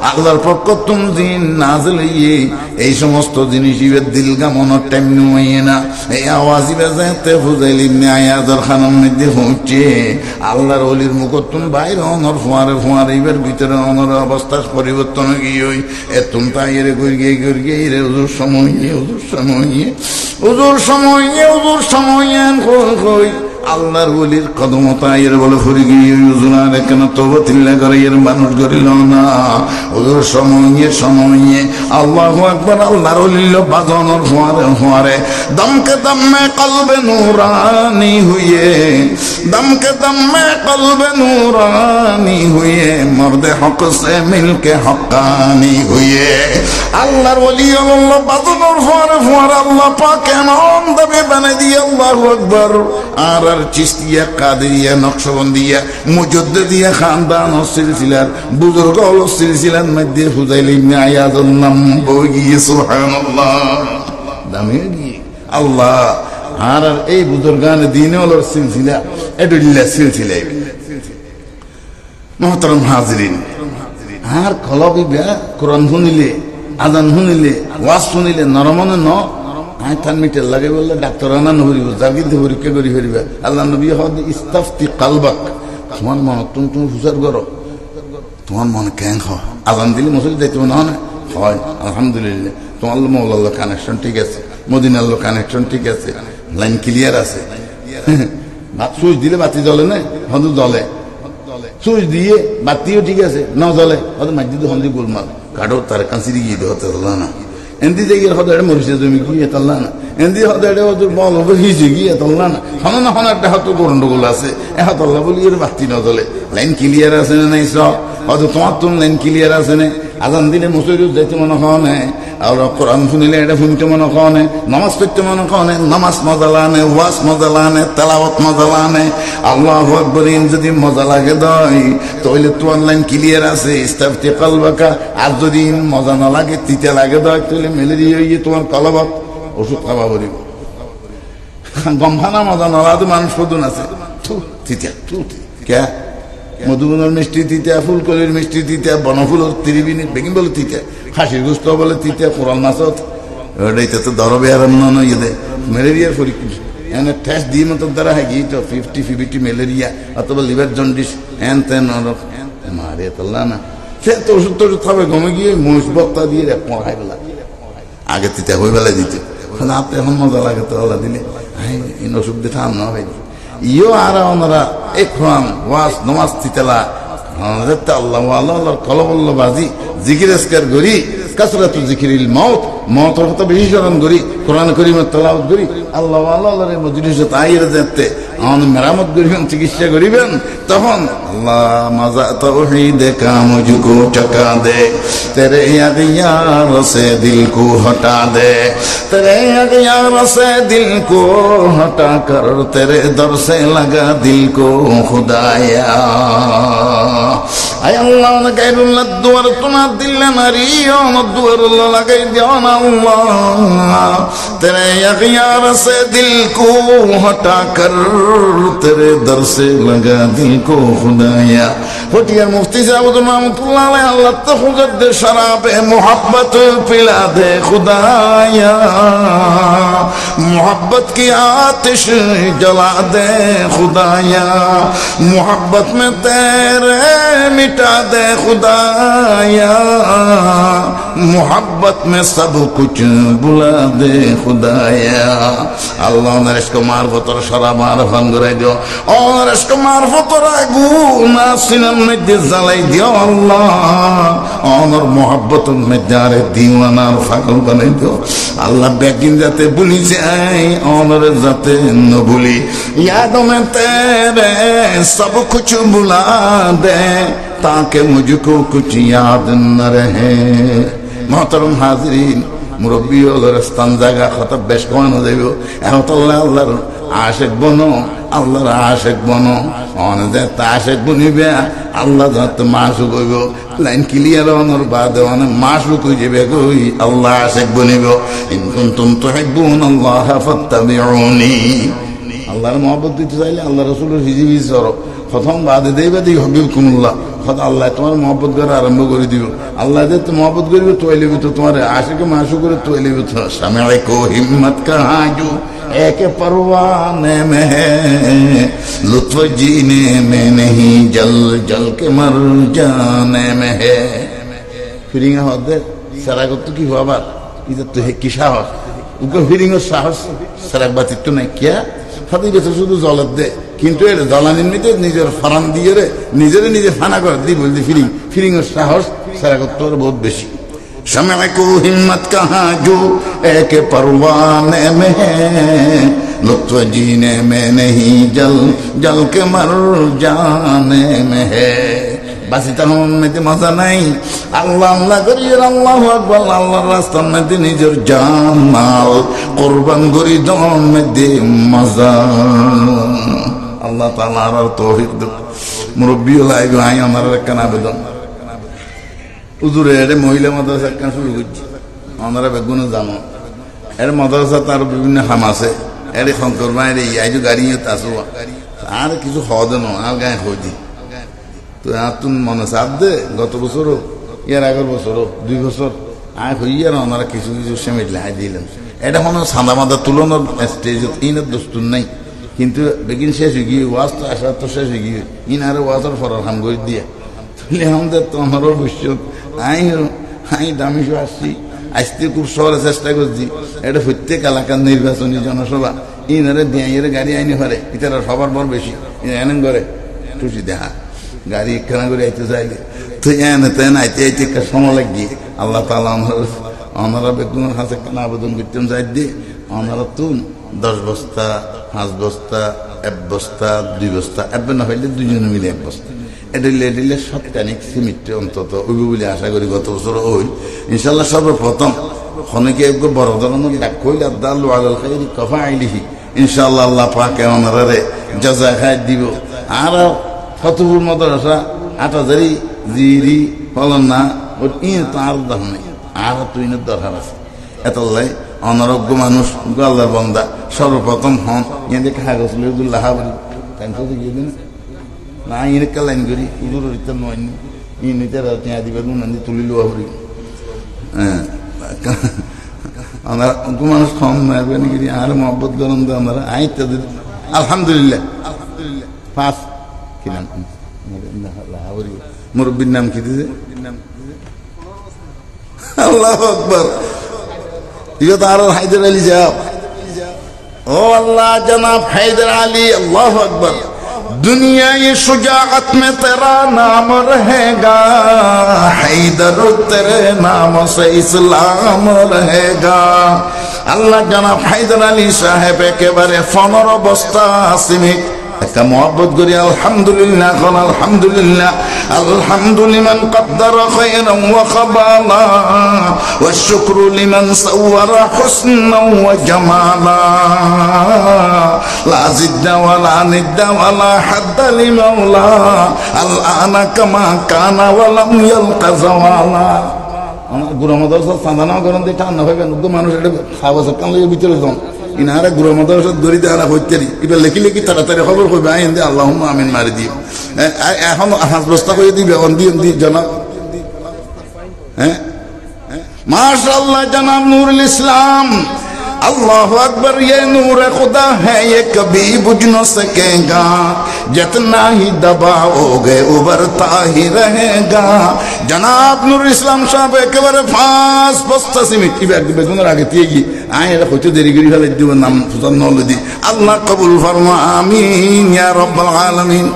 আল্লাহর পক্ষ তুম দিন নাযিল হইয়ে এই সমস্ত জিনিস ইবে দিল গামনের টাইম নয় না এই আওয়াজ ইবে যাতে ফুজাইল ইবনে আয়াদের খানার মধ্যে পৌঁছে আল্লাহর ওলির মুখতুন বাইরে অনর ফোয়ারে ফোয়ারে ইবের ভিতরে অনর অবস্থা পরিবর্তন গিয়ে এতুম তাইরে গিয়ে রে হুজুর সময় কই আল্লাহর ওলির কদমতায়ের বলে ফুরি গিয়ে হুজুরার কেন তওবাতিল্লাহ করে এর মানুষ করিল না হুজুর সময়ে আল্লাহু আকবার আল্লাহর ওলির বাজানোর ফোয়ারে ফোয়ারে দমকে দমে কলবে নূরানি হুয়ে दम के दम में कल्ब नूरानी हुए मर्द हक से मिल के हक्कानी हुए আল্লাহর ওলি আল্লাহ বাদুর ফর আল্লাহ পাক এমন দাবি বানাই দিয়ে আল্লাহু আকবার আর চিশতিয়া কাদেরিয়া নকশবন্দিয়া মুজাদ্দিদিয়া খানদান ও সিলসিলার বুজুর্গ হল সিলসিলার মধ্যে ফুজাইল ইবনে আয়াজুর নাম বই সুবহানাল্লাহ দামে গিয়ে আল্লাহ আর এই বুজুর্গান দিনে হল সিলসিলা এডুল্লাহ সিলসিলা মুহতারাম হাজিরিন আর কলবি কোরআন শুনিলে আজান শুনিলে ওয়াজ শুনিলে নরমনে ন আই থান মিটার লাগে বললে ডাক্তার আনা নহরিব জাগিতে পরীক্ষা করি ফেরিবা আল্লাহ নবী হদ ইস্তাফতি কালবাক তোমার মন তুমি হুসার করো তোমার মনে কেন হয় আজান দিলে মসজিদ যাইতে মনে হয় না হয় আলহামদুলিল্লাহ তোমার মৌলাল্লাহ কানেকশন ঠিক আছে মদিনাল্লাহ কানেকশন ঠিক আছে লাইন ক্লিয়ার আছে সুইচ দিলে বাতি জ্বলে না হয়তো জ্বলে সুইচ দিয়ে বাতিও ঠিক আছে না জ্বলে হয়তো মসজিদ হন্দি গোলমাল কাঠো তার কাঁচিরি গিয়ে হতে না এমনি জায়গায় হয়তো এটা মরিচে জমি গিয়ে তাল্লা না এমনি হয়তো এটা হয়তো বল হবে হিজে গিয়ে তাল্লা না হনো না হনো একটা হয়তো গন্ডগোল আছে এতল্লা বলি এর বাতি না জ্বলে লাইন ক্লিয়ার আছে না নাই সব হয়তো তোমার তো লাইন ক্লিয়ার আছে না আজান দিলে মুসরিদ যাইতে মনে হয় না আর কোরআন শুনিলে এটা শুনতে মনে হয় না নামাজ পড়তে মনে হয় না নামাজ মজা লাগে ওয়াজ মজা লাগে তেলাওয়াত মজা লাগে আল্লাহু আকবার যদি মজা লাগে দই তাহলে তো অনলাইন ক্লিয়ার আছে ইস্তাফতি কলবাকা আর যদি মজা না লাগে তিতা লাগে দই তাহলে ম্যালেরিয়া হয়ে তোমার কলবাত ওষুধ খাওয়া বলিব গমখানা মজা না লাগে মানুষ সদন আছে তিতা কে মধুবনের মিষ্টি তিতা ফুলকলির মিষ্টি তিতা বনফুলের ত্রিবিনী বেগিন বলে তিতা খাসির গোস্ত বলে তিতা কোরাল মাছত ওইটা তো ধরবে আর নয় দে ম্যালেরিয়ার পরীক্ষা এনে টেস্ট দিয়ে মতো দ্বারা হয় গিয়ে তো 50-50 ম্যালেরিয়া অথবা লিভার জন্ডিস হ্যান তেন মারে তোল্লা না সে তো ওষুধ টষুধ খাবে গমে গিয়ে মহিষ বক্তা দিয়ে পড়াই বেলা আগে তিতা হয়ে বেলা দিতে আপনি এখন মজা লাগে তো আল্লাহ দিলে এই ওষুধ দিয়ে ঠাম না ভাই ইও আর ওনারা একরাম ওয়াজ নমাজ তিতালা আল্লাহ আল্লাহর কলবল্ল বাজি জিকির আসকার গরি কাসরাতু জিকিরিল মাউত মওতের কথা বেশি স্মরণ করি কোরআন কারীমের তেলাওয়াত করি আল্লাহ আল্লাহর এই মজলিসে তাইর যেতে আমাদের মেরামত করিবেন চিকিৎসা করিবেন তখন আল্লাহ মাজা তাওহীদ কা মুঝকো চকা দে তেরে ইয়ার সে দিল কো হটা দে তেরে ইয়ার সে দিল কো হটা কর তেরে দর সে লাগা দিল কো খুদায়া আয় আল্লাহ না গায়রুল্লাহ দুয়ার তোমার দিল নারী ও দুয়ার লাগাই দিও না আল্লাহ তেরে ইয়ার সে দিল কো হটা কর तेरे दर से लगा दिल को खुदाया फटियार मुफ्ती साहब रहमतुल्लाह अलैह अल्लाह तो खुद दे शराब मोहब्बत पिला दे खुदाया मोहब्बत की आतिश जला दे खुदाया मोहब्बत में तेरे मिटा दे खुदाया मोहब्बत में सब कुछ बुला दे खुदाया अल्लाह ने इसको मार्फत और शराब मारफन करे दियो और इसको मार्फत और गुना सिनम में जलाई दियो अल्लाह और मोहब्बत में जारे दीवाना और पागल बने दियो अल्लाह बेगिन जाते भूली जाए और जाते न भूली यादों में तेरे सब कुछ बुला दे ताकि मुझको कुछ याद न रहे मोहतरम हाजिरीन मुरब्बी और स्तान जागा खतब बेश कौन हो जाइबो अल्लाह आशिक बनो আল্লাহর আশিক বনো অনেক আশিক বনিবে আল্লাহ যত মাসুক হইব লাইন ক্লিয়ার হওয়ার বাদে অনেক মাসুক হয়ে যাবে কই আল্লাহ আশিক বনিব ইন কুনতুম তুহিব্বুনাল্লাহ ফাত্তাবিউনি আল্লাহর মহব্বত দিতে চাইলে আল্লাহ রাসূলের হিজিবি করো প্রথম বাদে দেইবা দি হবিবকুমুল্লাহ খোদা আল্লাহ তোমার মহব্বত করা আরম্ভ করে দিব আল্লাহ যে তো মহব্বত করবে তোইলিবি তো তোমার আশিক মাসুক করে তোইলিবি তো সামনে কো হিম্মত কাহাজু एक परवाने में है लुत्फ जीने में नहीं जल जल के मर जाने में है ফিরিঙ্গা হদে সারাগত কি হবার এটা তো হে কি সাহস উকে ফিরিঙ্গা সাহস সারাগ বাতিত নাই কিয়া ফাদি বেতে শুধু জলত দে কিন্তু এর জ্বালানির মধ্যে নিজের ফারান দিয়ে রে নিজে ফানা করে দি বলতে ফিরিঙ্গা সাহস সারাগত বহুত বেশি समय को हिम्मत कहाँ जो एक परवाने में है लुत्फ जीने में नहीं जल जल के मर जाने में है বাসি তখন মেতে মজা নাই আল্লাহ আল্লাহ করি আল্লাহু আকবার আল্লাহর রাস্তার মধ্যে নিজের জান মাল কুরবান করি দম মধ্যে মজা আল্লাহ তাআলা আর তৌফিক দাও মুরব্বি লাগো আই আমার কানা আবেদন হুজুরে এর মহিলা মাদ্রাসা কাজ শুরু করছি আমরা বেগুন জানো এর মাদ্রাসা তার বিভিন্ন হাম আছে এর শঙ্কর মায়ের এই যে গাড়ি আছে আর কিছু হওয়া দেন আর গায়ে হইছি তো তুম মনে চাপ দে গত বছরও ইয়ার আগের বছরও 2 বছর আয় হইয়ার ওনারা কিছু কিছু সেমিট লাই দিলেন এটা কোনো সাদা মাদা তুলনার স্টেজত ইনের দোস্তুর নাই কিন্তু বেগিন শেষ হয়ে গিয়ে ওয়াজ তো আসা তো শেষ হয়ে গিয়ে ইনারে ওয়াজের ফরার হাম করে দিয়ে তুলে আমাদের তো আমারও ভবিষ্যৎ আই দামি আসছি আসতে খুব শহরে চেষ্টা করছি এটা প্রত্যেক এলাকার নির্বাচনী জনসভা ইনারে দিয়ে গাড়ি আইনে পারে ইতারা সবার বড় বেশি এনে করে টুসি দেখা গাড়ি একখানা করে আইতে চাইলে তো এনে তেন আইতে আইতে একটা সময় লাগিয়ে আল্লাহ তাআলা ওনারা বেগুনের কাছে কেন আবেদন করতেন যাই দিয়ে ওনারা তুন 10 বস্তা 5 বস্তা 1 বস্তা 2 বস্তা এবার না হইলে দুজনে মিলে 1 বস্তা এটা দিলে সপ্তাহিক সিমেন্ট অন্তত ওইব বলে আশা করি গত বছর ওই ইনশাল্লাহ সর্বপ্রথম অনেকে বড় ধরনের ডাক কইলে আদাল্লু আলাল খাইরি কাফাইলিহি ইনশাআল্লাহ আল্লাহ পাকে ওনারে জাযা খাই দিব আর ফতুপুর মাদ্রাসা 8000 জিরি হলেন না ওর ইন তার দাম নেই আর তুই না দরকার আছে এতলাই অনারোগ্য মানুষ আল্লাহর বান্দা সর্বপ্রথম হন এদের কাগজ লইগুল্লাহ বলি তাই তো গিয়ে দিন না ইনকা লাইন করি উদুর রিতে নয় ইনিতে রাতে দিবে নন্দি তুলি লওয়া হরি হ্যাঁ আমরা মানুষ কম মেহরবানি করি আর মহব্বত করেন তো আমরা আইতে আলহামদুলিল্লাহ পাঁচ কি নাম মুরব্বীর নাম কি দিছে আল্লাহু আকবার ये तो हैदर अली साहब ओ अल्लाह जनाब हैदर अली अल्लाह अकबर दुनिया ये शुजाअत में तेरा नाम रहेगा हैदर तेरे नाम से इस्लाम रहेगा अल्लाह जनाब हैदर अली साहब के बारे 15 बस्ता सिमिक একটা মোহাব্বত করি আলহামদুলিল্লাহ কোন আলহামদুলিল্লাহ আলহামদু লিমান কদ্দারা খায়রান ওয়া খাবালা ওয়া শুকরু লিমান সাওয়ারা হুসনান ওয়া জামালা লা জিদ্দা ওয়া লা নিদ্দা ওয়া লা হাদ্দা লিমাওলা আল আনা কামা কানা ওয়া লাম ইয়ালকা জাওয়ালা আমার গুরুমাদার সাথে সাধনা করেন দিটা না হবে মানুষ এটা খাওয়া সকাল লাগে ভিতরে যান ইনারা গুরু মাদ্রাসা দড়ি দেওয়া হইতেরি এবার লেখি লেখি তাড়াতাড়ি খবর করবে আইন দিয়ে আল্লাহুম্মা আমিন মারি দিই এখন হাস বস্তা করে দিবে দিয়ে জানাব হ্যাঁ মাশাআল্লাহ জনাব নূরুল ইসলাম अल्लाह अकबर ये नूर खुदा है ये कभी बुझ न सकेगा जितना ही दबाओगे उभरता ही रहेगा जनाब नूर इस्लाम साहब एकेबारे फास बस्ता सिमिट बेगुনের आगे तिएगी आए এটা কত দেরি করে ফেলে দিব নাম সুজান নলদি আল্লাহ কবুল ফরমা আমিন ইয়া রাব্বাল আলামিন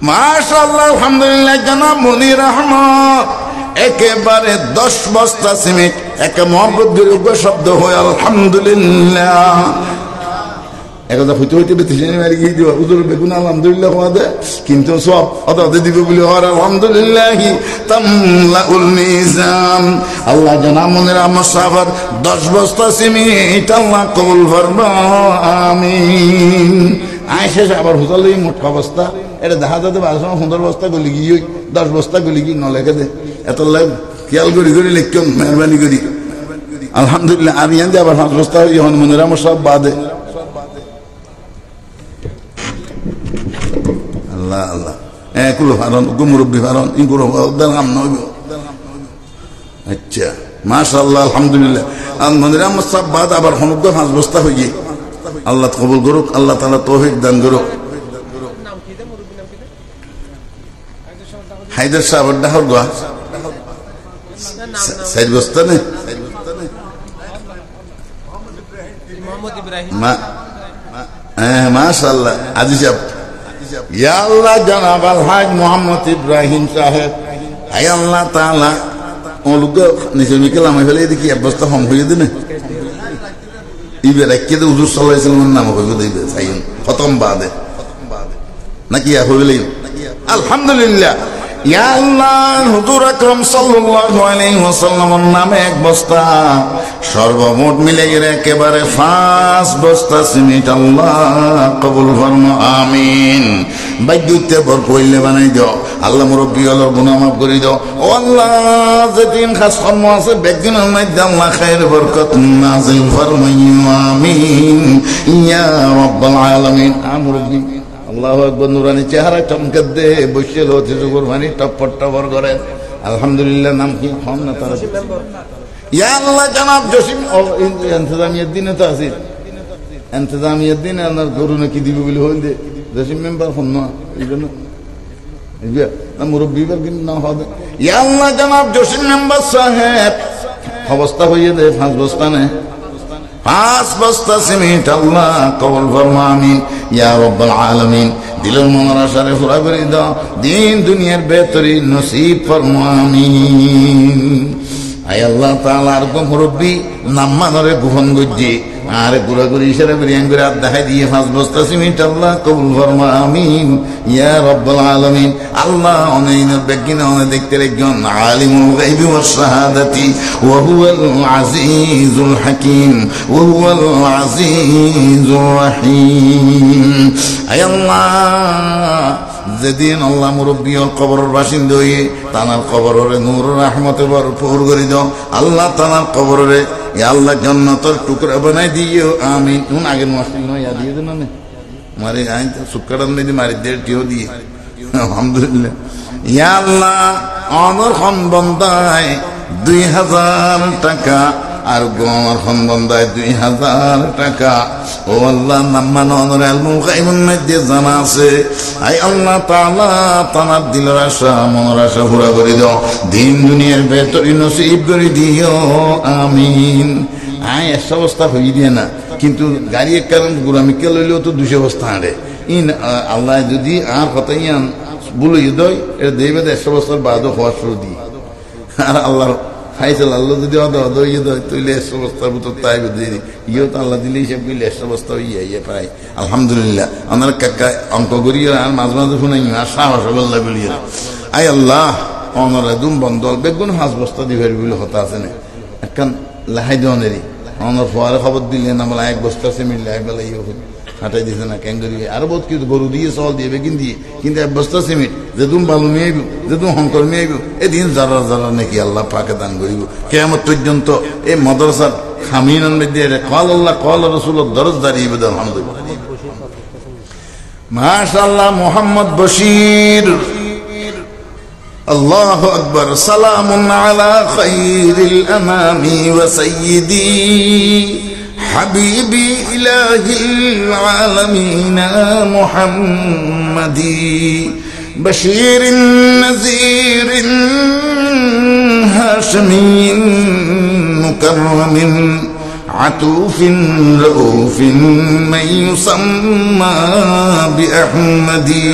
মাশাআল্লাহ আলহামদুলিল্লাহ জনাব মুনির আহমদ একেবারে 10 বস্তা সিমেন্ট একে মোহাম্মদ যোগ্য শব্দ হয় আলহামদুলিল্লাহ একদা হইতে হইতে বেতিশানি মারি গিয়ে দিব হুজুর বেগুন আলহামদুলিল্লাহ ওয়াদে কিন্তু সব অদাতে দিব বলে হয় আলহামদুলিল্লাহি তামলাউল মিজান আল্লাহ জানা মনের আমার সাহাবার 10 বস্তা সিমেন্ট আল্লাহ কবুল ফরমা আমিন আয়েশা আবার হুজুর এই মোট অবস্থা এটা দেখা যাতে 15 বস্তা গলি গিয়ে 10 বস্তা গলি গিয়ে ন লেখে দে এত লাগ খেয়াল করি করি লিখুন মেহরবানি করি আলহামদুলিল্লাহ আর ইয়ান আবার 5 বস্তা যখন মনের আমার সব বাদে আল্লাহ আল্লাহ কুলো ফারন মুরব্বি ফারন ইনগুলো দাল কাম নইব আচ্ছা মাশাআল্লাহ আলহামদুলিল্লাহ আর মনের আমার সব বাদ আবার 5 বস্তা হয়ে গিয়ে আল্লাহ কবুল করুক আল্লাহ তাআলা তৌফিক দান করুক হায়দার সাহেব ডাহর গোয়া সাইদ বস্তা নেই মোহাম্মদ ইব্রাহিম মাশাআল্লাহ আজি সাহেব ইয়া আল্লাহ জনাব আলহাজ মোহাম্মদ ইব্রাহিম সাহেব হে আল্লাহ তাআলা ওলুগ নিচে মিকেল আমি ফেলে দেখি এক বস্তা কম হয়ে দিনে ইবে রাখিয়ে দে হুজুর সাল্লাল্লাহু আলাইহি ওয়াসাল্লামের নাম হইবে দিবে সাইন খতম বাদে নাকি হইলে আলহামদুলিল্লাহ ইয়া আল্লাহ হুজুর আকরাম সাল্লাল্লাহু আলাইহি ওয়াসাল্লামের নামে এক বস্তা সর্বমোট মিলে গেলে একেবারে 5 বস্তা সিমেন্ট আল্লাহ কবুল ফরমা আমিন বাইদুতে বর কইলে বানাই দাও আল্লাহ মুরব্বি আল্লাহর গুনাহ মাফ করে দাও ও আল্লাহ যেদিন খাস কর্ম আছে বেগিনের মধ্যে আল্লাহ খায়ের বরকত নাযিল ফরমাইও আমিন ইয়া রাব্বাল আলামিন মুরব্বি আল্লাহু আকবার নুরানি চেহারা চমকে দে বসে লতি জুগর মানে টপট টপর করেন আলহামদুলিল্লাহ নাম কি হন না তারা ইয়া আল্লাহ জনাব জসিম ইন্তজামিয়ার দিনে তো আছে ইন্তজামিয়ার দিনে আপনার গরু নাকি দিবে বলে হইল দে জসিম মেম্বার হন না এই জন্য মুরব্বী না হবে ইয়া আল্লাহ জনাব জসিম মেম্বার সাহেব অবস্থা হইয়ে দে 5 বস্তা নে 5 বস্তা সিমেন্ট আল্লাহ কবুল ফরমা আমিন ইয়া রাব্বাল আলামিন দিলের মনের আশারে পুরা করে দাও দিন দুনিয়ার বেহতরিন নসিব ফরমা আমিন আয় আল্লাহ তাআলা আর গো মুরব্বি নাম্মানরে গুহন গজ্জি আর গুড়াগুড়ি ইশারা করে আঙ্গুরে হাত দেখাই দিয়ে 5 বস্তা সিমেন্ট আল্লাহ কবুল ফরমা আমিন ইয়া রাব্বাল আলামিন আল্লাহ অনেক বেগিনা অনেক দেখতে একজন আলিমুল গায়বি ওয়াস শাহাদাতি ওয়া হুয়াল আজিজুল হাকীম ওয়া হুয়াল আজিজুর রহিম আয় আল্লাহ যেদিন আল্লাহ মুরব্বীর কবরের বাসিন্দা হয়ে তানার কবরে নূর রহমতে ভরপুর করে দাও আল্লাহ তানার কবরে আল্লাহ জান্নাতের টুকরা বানাই দিও আমিন উন আগের মাসে নয় দিয়ে দেন না মারে আইন সুক্কারান দিদি মারি দেড়টিও দিয়ে আলহামদুলিল্লাহ ইয়া আল্লাহ আমার খন বন্দায় 2000 টাকা আর গোমার খন বন্দায় 2000 টাকা ও আল্লাহ নাম্মান অনর আলমুল গায়বুন মধ্যে জানা আছে আই আল্লাহ তাআলা তানার দিলের আশা মনের আশা পুরা করে দাও দিন দুনিয়ার ভেতরে নসিব করে দিও আমিন আয় 100 বস্তা হই দিয়ে না কিন্তু গাড়ি এক কারণ গুরামি কে লইলেও তো 200 বস্তা আনে ইন আল্লাহ যদি আর কথাই আন বলে দেয় এটা দেবে 100 বস্তার বাদও হওয়া শুরু দিই আর আল্লাহর খাইছিল আল্লাহ যদি অদয় তৈলে 100 বস্তার ভিতর তাই দিয়ে ইয়েও তো আল্লাহ দিলে হিসেব করলে 100 বস্তা ইয়ে প্রায় আলহামদুলিল্লাহ আমার কাকা অঙ্ক করিয়ে আর মাঝে মাঝে শুনাই আর সাহস বল্লা বলিয়ে আই আল্লাহ অনর দুম বন্ধল বেগুন 5 বস্তা দিবের বলে হতা আছে না এখন লাহাই দেওয়ানেরই অনর ফোয়ারে খবর দিলেন আমরা 1 বস্তা সিমেন্ট একবেলা ইয়ে হাঁটাই দিছে না ক্যাঙ্গরি আরো বহুত কিছু গরু দিয়ে চাল দিয়ে বেগিন দিয়ে কিন্তু 1 বস্তা সিমেন্ট যেদুম বালু নিয়ে আইব যেদুম হংকর নিয়ে আইব এদিন যারা যারা নাকি আল্লাহ পাকে দান করিব কিয়ামত পর্যন্ত এই মাদ্রাসার খামিনান মধ্যে কল আল্লাহ কল রাসূলের দরজ দাঁড়িয়ে দেন আলহামদুলিল্লাহ মাশাআল্লাহ মোহাম্মদ বশির আল্লাহু আকবার সালামুন আলা খায়রিল আনামি ওয়া সাইয়্যিদি حبيبي إلهي العالمين محمدي بشير نذير هاشمي مكرم عطوف رؤوف من يسمى بأحمدي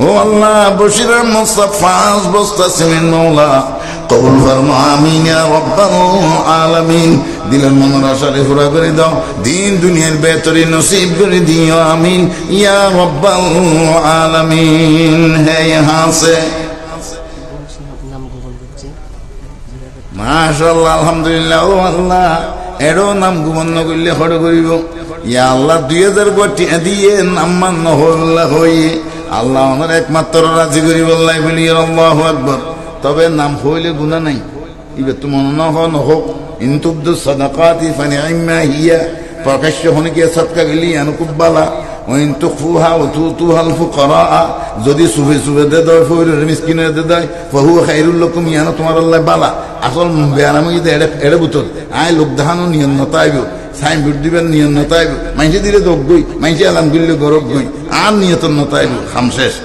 والله بشير المصطفى بستسم المولى قول فرما آمين يا رب العالمين দিলের মনের আশারে পুরা করে দাও দিন দুনিয়ার বেহতরি নসিব করে দিও আমিন ইয়া রাব্বাল আলামিন হে यहाँ से মাশাআল্লাহ আলহামদুলিল্লাহ ও আল্লাহ এরো নাম গুমন্ন করলে হড় করিব ইয়া আল্লাহ 2000 কোটি দিয়ে নাম মান হল্লা হই আল্লাহ আমার একমাত্র রাজি করি বললাই বলি আল্লাহু আকবার তবে নাম হইলে গুনাহ নাই ইবে তো মন না হোক ইন তুবদু সাদাকাতি ফানি'মা হিয়া প্রকাশ্য হনে কি সাদকা গলি আনুকুবালা ওইন তুখফুহা ওয়া তুতুহাল ফুকারা যদি সুবে সুবে দে দাও ফয়রের মিসকিনের দে দাও ফাহু খায়রুল লাকুম ইয়ানা তোমার আল্লাহ বালা আসল বেয়ারামি দে এড়ে বুতর আই লোক দেখানো নিয়ন্নতা আইব সাইন বুট দিবেন নিয়ন্নতা আইব মাইছে দিলে দোগ গই মাইছে আলহামদুলিল্লাহ গরব গই আর নিয়তন নতা আইব খামশেষ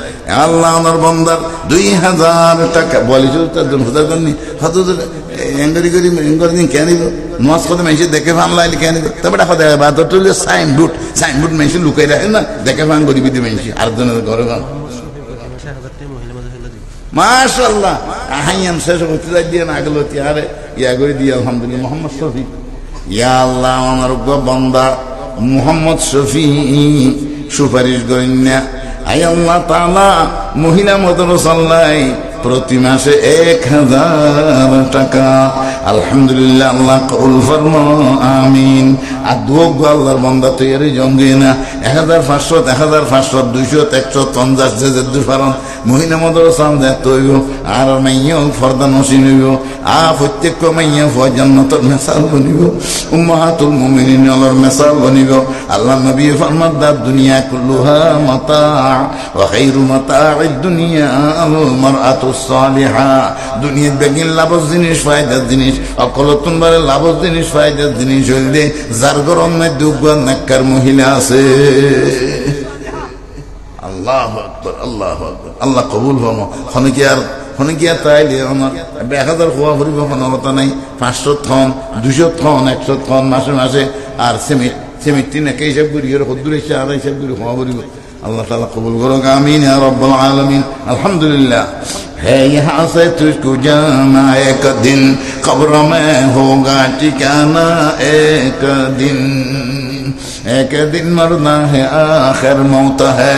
আল্লাহ ওনার বান্দার 2000 টাকা বলি তো তার জন্য হুদার করনি হযরত এঙ্গরি করি এঙ্গরি কেন দিব নমাজ পড়ে মাইছে দেখে ভান লাইলে কেন দিব তবে দেখা দেয় বাদ টলে সাইন বুট মাইছে লুকাই রাখে না দেখে ভান গরিব দি মাইছে আর জনের ঘরে ভান মাশাআল্লাহ আহাইয়ান শেষ হতে যায় দিয়ে না গেল তিয়ারে ইয়া করে দিয়ে আলহামদুলিল্লাহ মোহাম্মদ শফি ইয়া আল্লাহ আমার বান্দা মুহাম্মদ শফি সুপারিশ করেন না। আয় আল্লাহ তাআলা মহিলা মাদ্রাসায় প্রতি মাসে 1000 টাকা আলহামদুলিল্লাহ আল্লাহ কবুল ফরমা আমিন। আর দুঃখ আল্লাহর বান্দা তৈরি জঙ্গে না 1500 1500 200 150 যে দুফারন মহিলা মাদ্রাসা দেত হইব আর মাইয়া ফরদা নসিব হইব প্রত্যেক মাইয়া জান্নাতের মিসাল বনিব উম্মাহাতুল মুমিনিন আল্লাহর মিসাল বনিব। আল্লাহ নবী ফরমান দা দুনিয়া কুল্লুহা মাতা ওয়া খায়রু মাতা'আদ দুনিয়া আল মারআতুস সালিহা। দুনিয়ার বেগিন লাভের জিনিস ফায়দার জিনিস অকলতুন বারে লাভের জিনিস ফায়দার জিনিস হইলে যার গরম মে দুঃখ নেককার মহিলা আছে। আল্লাহু আকবার আল্লাহু আকবার আল্লাহ কবুল ফরমা। হনে কি আর তাইলে আমার 1000 খোয়া ভরিব কথা নাই 500 থন 200 থন 100 থন মাসে মাসে আর সেমিটি নাকি হিসাব করি হদ্দুর আর হিসাব করি খোয়া ভরিব। अल्लाह ताला कबूल करो आमीन या रब्बल आलमीन। अल्हम्दुलिल्लाह है यहाँ से तुझको जाना एक दिन कब्र में होगा ठिकाना एक दिन मरना है आखिर मौत है।